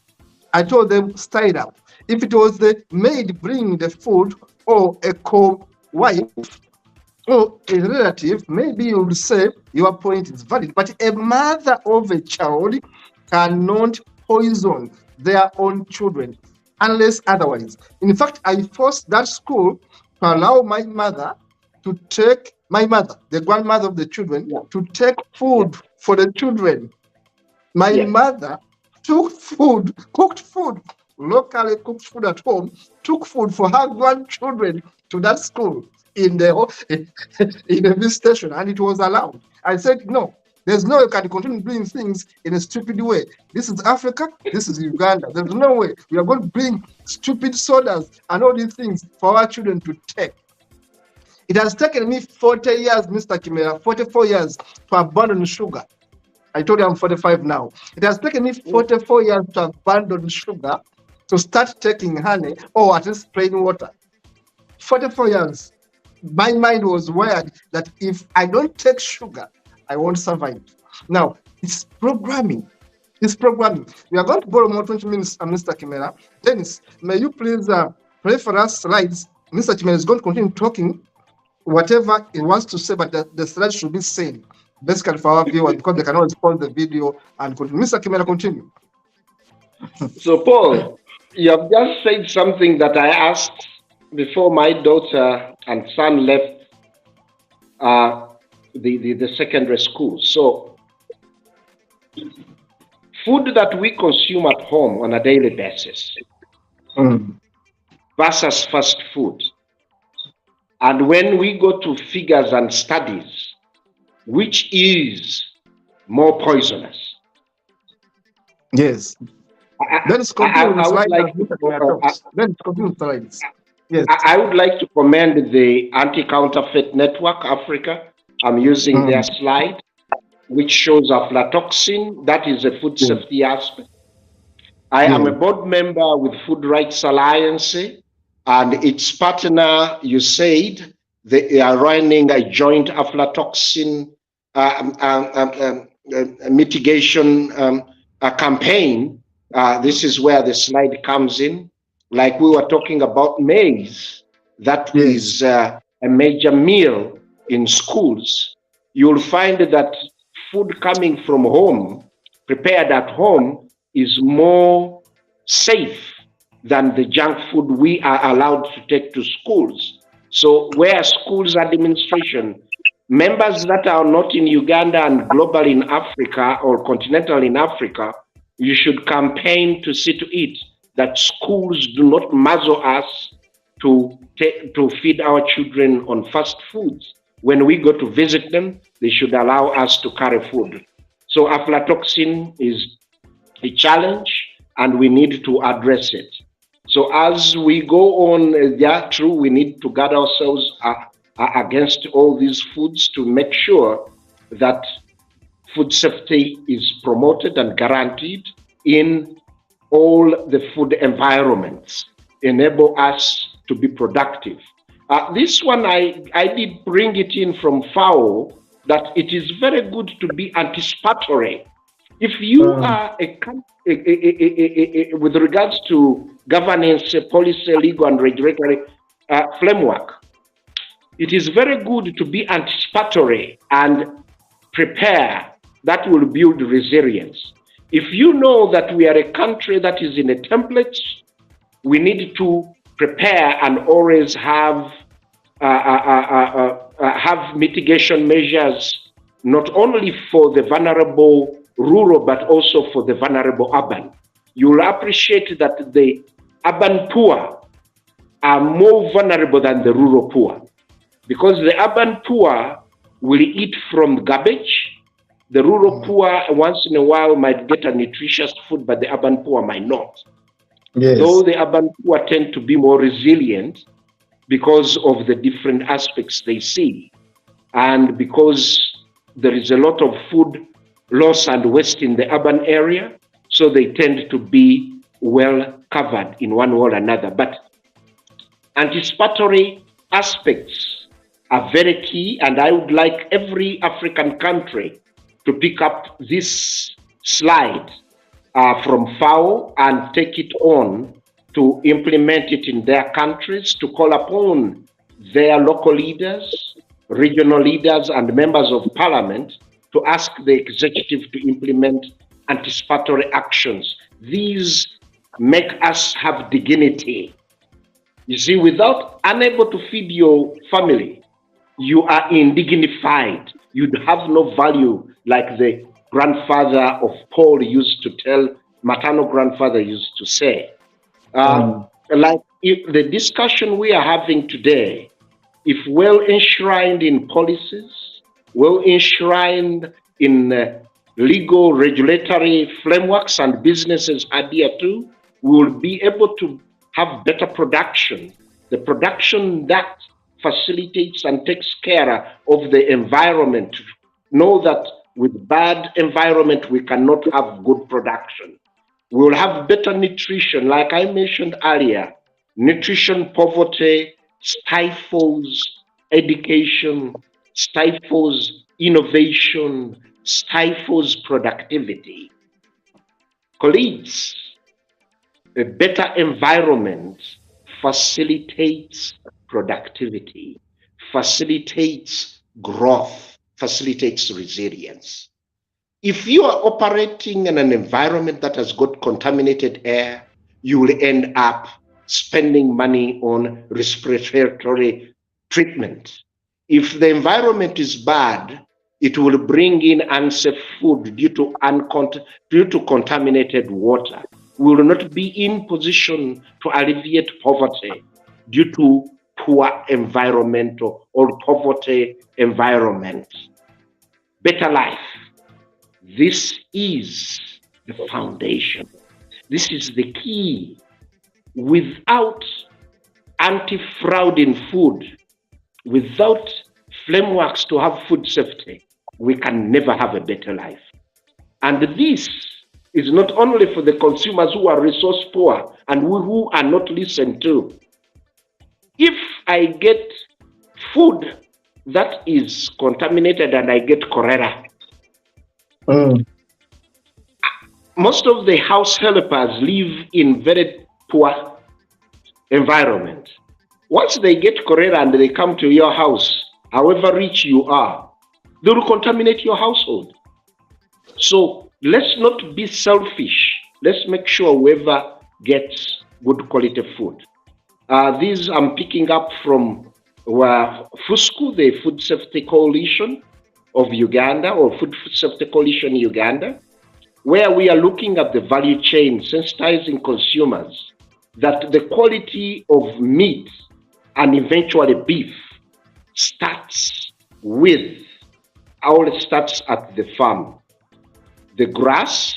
I told them straight up. If it was the maid bringing the food or a co-wife or a relative, maybe you would say your point is valid. But a mother of a child cannot poison their own children unless otherwise. In fact, I forced that school to allow my mother to take, my mother, the grandmother of the children, to take food for the children. My mother took food, cooked food, locally cooked food at home, took food for her grandchildren to that school in the visitation, and it was allowed. I said, no, there's no way you can continue doing things in a stupid way. This is Africa, this is Uganda. There's no way we are going to bring stupid sodas and all these things for our children to take. It has taken me 40 years, Mr. Kimera, 44 years to abandon sugar. I told you I'm 45 now. It has taken me 44 years to abandon sugar, to start taking honey or at least plain water. 44 years. My mind was wired that if I don't take sugar, I won't survive. Now, it's programming. It's programming. We are going to borrow more 20 minutes, Mr. Kimera. Dennis, may you please play for us slides? Mr. Kimera is going to continue talking whatever he wants to say, but the slides should be same, basically for our viewers, because they can always pause the video and continue. Mr. Kimera, continue. So, Paul, you have just said something that I asked before my daughter and son left the secondary school. So, food that we consume at home on a daily basis versus fast food. And when we go to figures and studies, which is more poisonous? Yes. Let's continue the slides. Yes. I would like to commend the Anti-Counterfeit Network Africa. I'm using their slide, which shows aflatoxin. That is a food safety aspect. I am a board member with Food Rights Alliance, and its partner, USAID, they are running a joint aflatoxin mitigation campaign. This is where the slide comes in. Like we were talking about maize, that is a major meal in schools. You'll find that food coming from home, prepared at home, is more safe than the junk food we are allowed to take to schools. So where schools administration, members that are not in Uganda and global in Africa or continental in Africa, you should campaign to see to it that schools do not muzzle us to feed our children on fast foods. When we go to visit them, they should allow us to carry food. So aflatoxin is a challenge, and we need to address it. So as we go on, true, we need to guard ourselves against all these foods to make sure that food safety is promoted and guaranteed in all the food environments, enable us to be productive. This one, I did bring it in from FAO, that it is very good to be anticipatory. If you are with regards to governance, policy, legal, and regulatory framework, it is very good to be anticipatory and prepare. That will build resilience. If you know that we are a country that is in a template, we need to prepare and always have mitigation measures, not only for the vulnerable rural, but also for the vulnerable urban. You will appreciate that the urban poor are more vulnerable than the rural poor, because the urban poor will eat from garbage. The rural poor once in a while might get a nutritious food, but the urban poor might not. though the urban poor tend to be more resilient because of the different aspects they see, and because there is a lot of food loss and waste in the urban area, so they tend to be well covered in one way or another. But anticipatory aspects are very key, and I would like every African country to pick up this slide from FAO and take it on to implement it in their countries, to call upon their local leaders, regional leaders, and members of parliament to ask the executive to implement anticipatory actions. These make us have dignity. You see, without unable to feed your family, you are indignified. You'd have no value, like the grandfather of Paul used to tell, maternal grandfather used to say. Like if the discussion we are having today, if well enshrined in policies, well enshrined in legal regulatory frameworks and businesses adhere to, we will be able to have better production, the production that facilitates and takes care of the environment. Know that with bad environment, we cannot have good production. We will have better nutrition. Like I mentioned earlier, nutrition poverty stifles education, stifles innovation, stifles productivity. Colleagues, a better environment facilitates productivity, facilitates growth, facilitates resilience. If you are operating in an environment that has got contaminated air, you will end up spending money on respiratory treatment. If the environment is bad, it will bring in unsafe food due to contaminated water. We will not be in position to alleviate poverty due to poor environmental or poverty environment. Better life. This is the foundation. This is the key. Without anti-fraud in food, without frameworks to have food safety, we can never have a better life. And this is not only for the consumers who are resource poor and who are not listened to. If I get food that is contaminated and I get cholera, most of the house helpers live in very poor environment. Once they get cholera and they come to your house, however rich you are, they will contaminate your household. So let's not be selfish. Let's make sure whoever gets good quality food. These I'm picking up from FUSCU, the Food Safety Coalition of Uganda, or Food Safety Coalition Uganda, where we are looking at the value chain, sensitizing consumers that the quality of meat and eventually beef starts at the farm. The grass,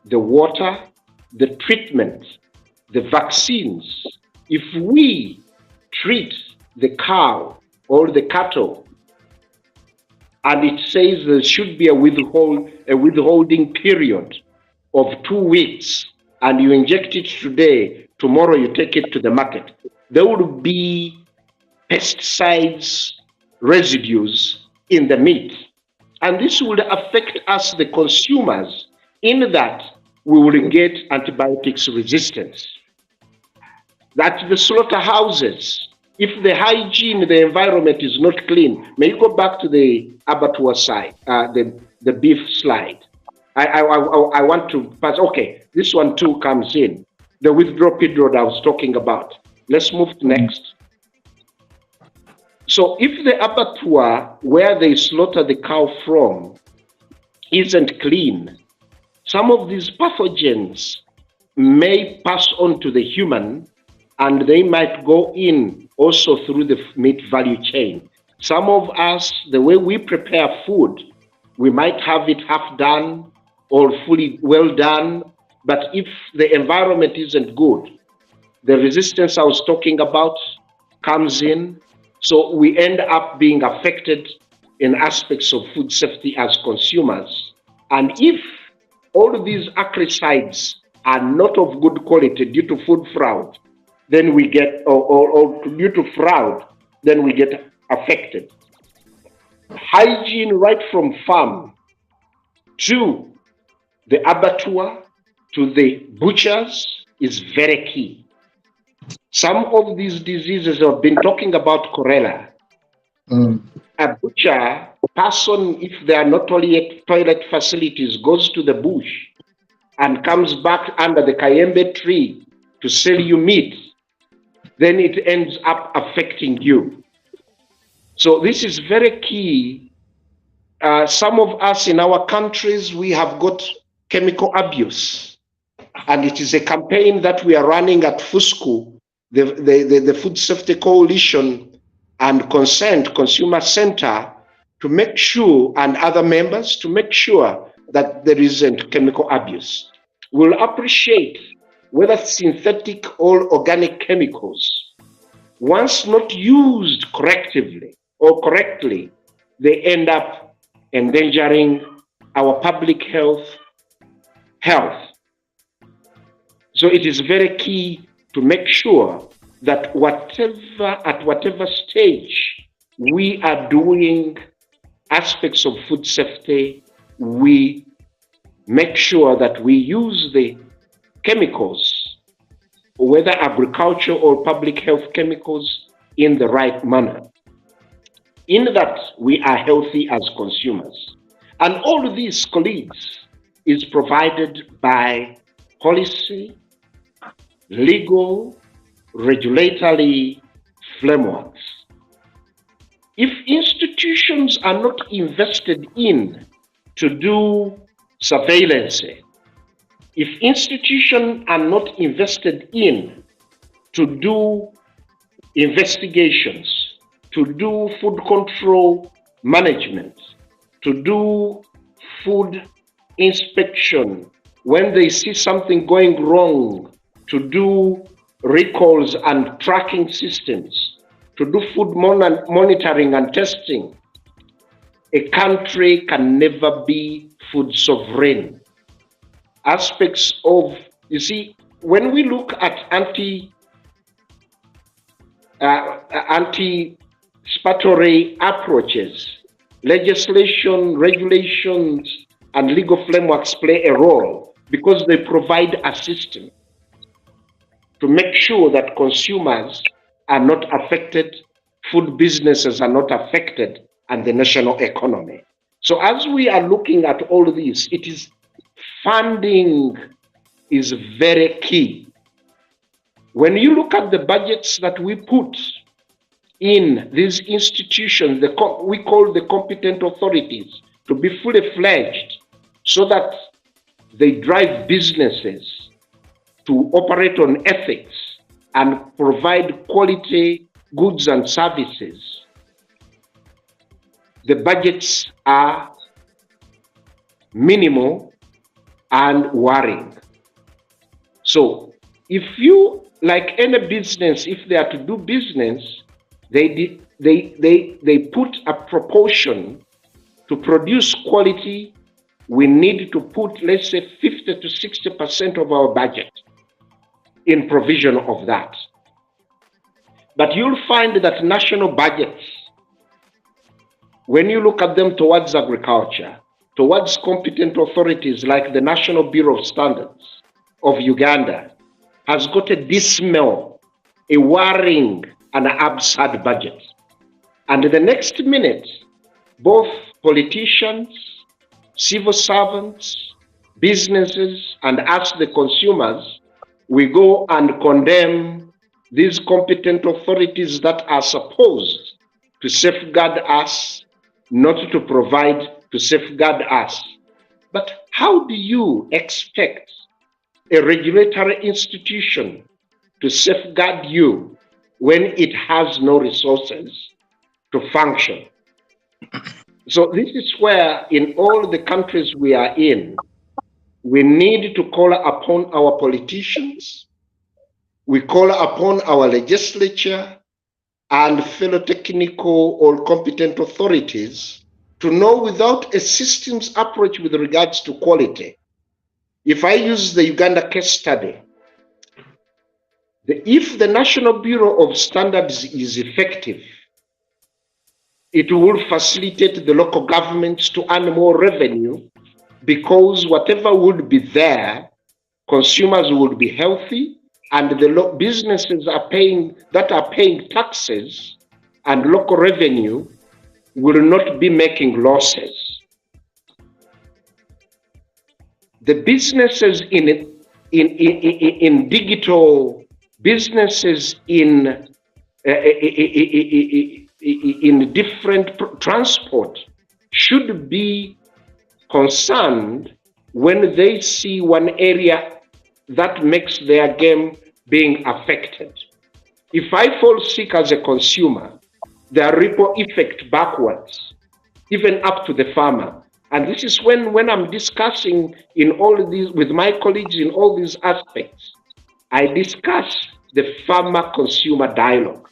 the water, the treatment, the vaccines. If we treat the cow or the cattle, and it says there should be a withholding period of 2 weeks, and you inject it today, tomorrow you take it to the market, there would be pesticides residues in the meat. And this will affect us, the consumers, in that we will get antibiotics resistance. That the slaughterhouses, if the hygiene, the environment is not clean, may you go back to the abattoir side, the beef slide. I want to pass, okay, this one too comes in. The withdrawal period I was talking about. Let's move to next. So if the abattoir where they slaughter the cow from isn't clean, some of these pathogens may pass on to the human, and they might go in also through the meat value chain. Some of us, the way we prepare food, we might have it half done or fully well done, But if the environment isn't good, the resistance I was talking about comes in. So we end up being affected in aspects of food safety as consumers. And if all of these acaricides are not of good quality due to food fraud, then we get, or due to fraud, then we get affected. Hygiene right from farm to the abattoir to the butchers is very key. Some of these diseases have been talking about cholera. A butcher person, if there are not toilet facilities, goes to the bush and comes back under the cayenne tree to sell you meat, then it ends up affecting you. So this is very key. Some of us in our countries, we have got chemical abuse. And it is a campaign that we are running at FUSCO, the Food Safety Coalition and Consent Consumer Center, to make sure, and other members, to make sure that there isn't chemical abuse. We'll appreciate whether synthetic or organic chemicals, once not used correctly, they end up endangering our public health. So it is very key to make sure that at whatever stage we are doing aspects of food safety, we make sure that we use the chemicals, whether agriculture or public health chemicals, in the right manner, in that we are healthy as consumers. And all of these, colleagues, is provided by policy, legal, regulatory frameworks. If institutions are not invested in to do surveillance, if institutions are not invested in to do investigations, to do food control management, to do food inspection, when they see something going wrong, to do recalls and tracking systems, to do food monitoring and testing, a country can never be food sovereign. Aspects of, you see, when we look at anti-spatory approaches, legislation, regulations, and legal frameworks play a role because they provide a system to make sure that consumers are not affected, food businesses are not affected, and the national economy. So as we are looking at all of this, it is funding is very key. When you look at the budgets that we put in these institutions, we call the competent authorities, to be fully fledged so that they drive businesses to operate on ethics and provide quality goods and services. The budgets are minimal and worrying. So if you, like any business, if they are to do business, they put a proportion to produce quality. We need to put, let's say, 50 to 60% of our budget in provision of that. But you'll find that national budgets, when you look at them towards agriculture, towards competent authorities like the National Bureau of Standards of Uganda, has got a dismal, a worrying, and an absurd budget. And the next minute, both politicians, civil servants, businesses, and us, the consumers, we go and condemn these competent authorities that are supposed to safeguard us, not to provide to safeguard us. But how do you expect a regulatory institution to safeguard you when it has no resources to function? So this is where, in all the countries we are in, We need to call upon our politicians, we call upon our legislature and fellow technical or competent authorities to know without a systems approach with regards to quality. If I use the Uganda case study, if the National Bureau of Standards is effective, it will facilitate the local governments to earn more revenue, because whatever would be there, consumers would be healthy, and the businesses that are paying taxes and local revenue will not be making losses. The businesses in digital businesses in different transport should be concerned when they see one area that makes their game being affected. If I fall sick as a consumer, there are ripple effect backwards, even up to the farmer. And this is when I'm discussing in all of these with my colleagues in all these aspects, I discuss the farmer-consumer dialogue.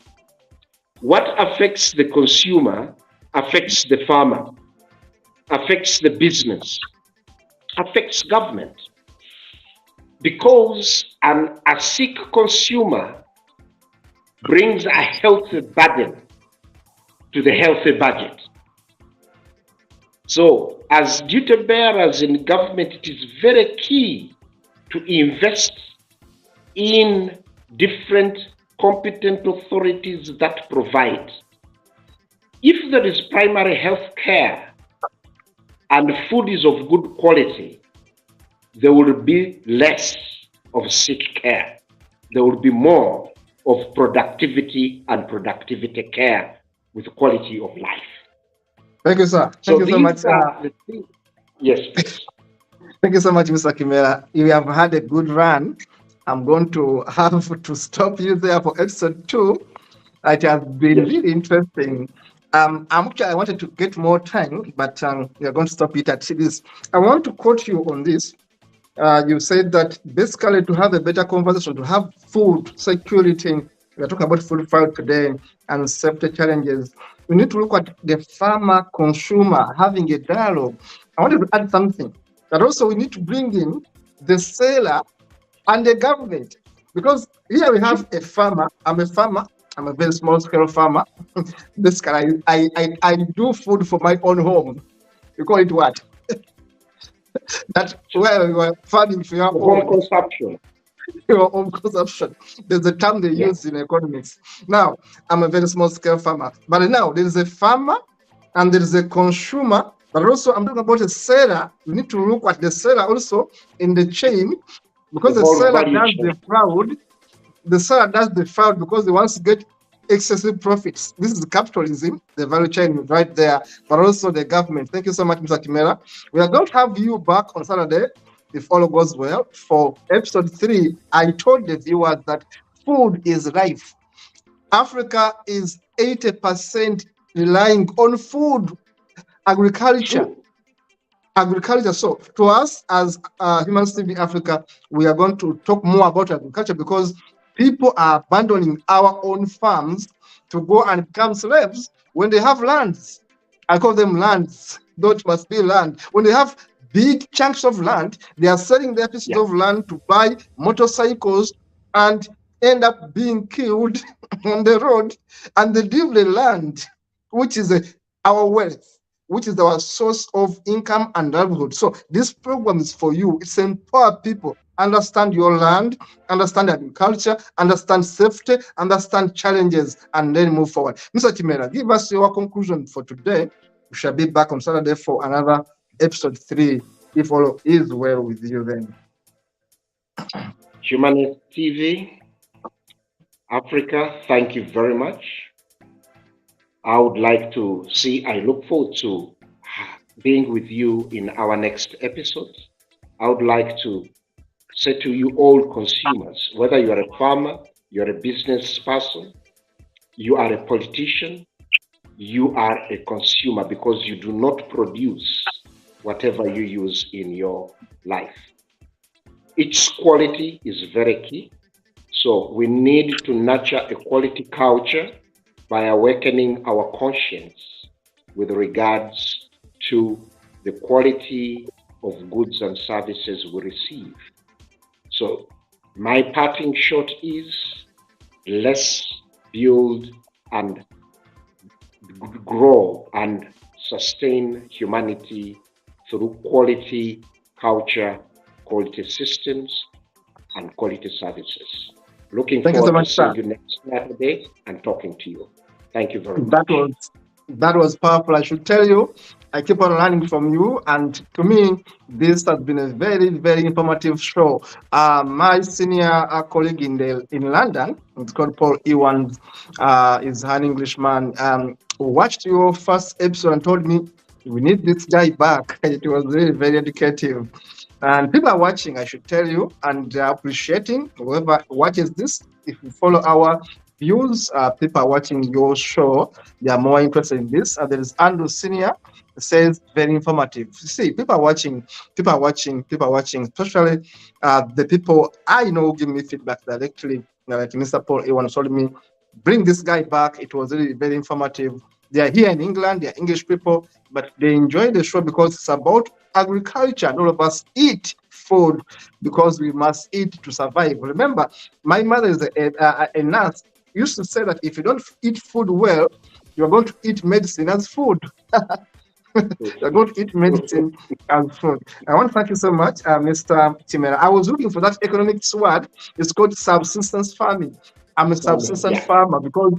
What affects the consumer affects the farmer, affects the business, affects government. Because a sick consumer brings a healthy burden to the healthy budget. So, as duty bearers in government, it is very key to invest in different competent authorities that provide. If there is primary health care and food is of good quality, there will be less of sick care. There will be more of productivity and productivity care with quality of life. Thank you, sir. Thank you so much. Yes, please. Thank you so much, Mr. Kimera. You have had a good run. I'm going to have to stop you there for episode 2. It has been really interesting. I wanted to get more time, but we are going to stop it at this. I want to quote you on this. You said that basically to have a better conversation, to have food security, we are talking about food fight today and safety challenges. We need to look at the farmer consumer having a dialogue. I wanted to add something that also we need to bring in the seller and the government, because here we have a farmer. I'm a farmer. I'm a very small scale farmer. Basically, I do food for my own home. You call it what? That's where we were farming for your home consumption. Your own consumption. There's a term they use in economics. Now, I'm a very small scale farmer, but now there is a farmer and there is a consumer, but also I'm talking about a seller. We need to look at the seller also in the chain, because the seller does the fraud. The seller does the fraud because he wants to get excessive profits. This is capitalism, the value chain right there, but also the government. Thank you so much, Mr. Kimera. We are going to have you back on Saturday, if all goes well, for episode 3. I told the viewers that food is life. Africa is 80% relying on food, agriculture. So to us as Humans TV Africa, we are going to talk more about agriculture, because people are abandoning our own farms to go and become slaves when they have lands. I call them lands, though it must be land. When they have big chunks of land, they are selling their pieces of land to buy motorcycles and end up being killed on the road, and they leave the land, which is our wealth, which is our source of income and livelihood. So this program is for you. It's empower people. Understand your land, understand agriculture, understand safety, understand challenges, and then move forward. Mr. Kimera, give us your conclusion for today. We shall be back on Saturday for another episode 3, if all is well with you then. Humanist TV Africa, thank you very much. I look forward to being with you in our next episode. I would like to say to you all consumers, whether you are a farmer, you're a business person, you are a politician, you are a consumer, because you do not produce whatever you use in your life. its quality is very key. So we need to nurture a quality culture by awakening our conscience with regards to the quality of goods and services we receive. So my parting shot is, let's build and grow and sustain humanity through quality culture, quality systems, and quality services. Looking forward to seeing you next Saturday and talking to you. Thank you very much. That was powerful. I should tell you, I keep on learning from you, and to me, this has been a very, very informative show. My senior colleague in London, it's called Paul Ewans, is an Englishman, watched your first episode and told me, we need this guy back. It was really very educative. And people are watching, I should tell you, and appreciating whoever watches this. If you follow our views, people are watching your show, they are more interested in this. There is Andrew Senior, says very informative. You see, people are watching, especially the people I know give me feedback directly, like Mr. Paul Ewan told me, bring this guy back. It was really very informative. They are here in England, they are English people, but they enjoy the show because it's about agriculture. And all of us eat food because we must eat to survive. Remember, my mother is a nurse, used to say that if you don't eat food well, you're going to eat medicine as food. You're going to eat medicine as food. I want to thank you so much, Mr. Kimera. I was looking for that economics word. It's called subsistence farming. I'm a subsistence farmer because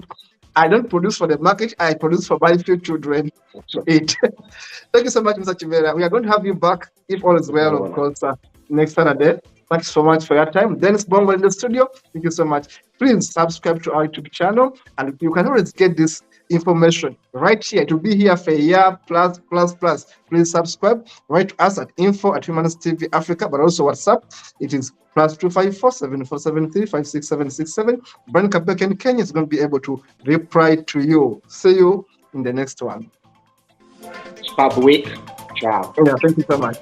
I don't produce for the market. I produce for my few children to eat. Thank you so much, Mr. Kimera. We are going to have you back, if all is well, of course, next Saturday. Thanks so much for your time. Dennis Bongo in the studio. Thank you so much. Please subscribe to our YouTube channel, and you can always get this information right here. It will be here for a year plus. Please subscribe. Write to us at info@Humanist TV Africa, but also WhatsApp. It is +254 7473 56767. Brian Kabek in Kenya is going to be able to reply to you. See you in the next one. Stop week. Ciao. Yeah, thank you so much.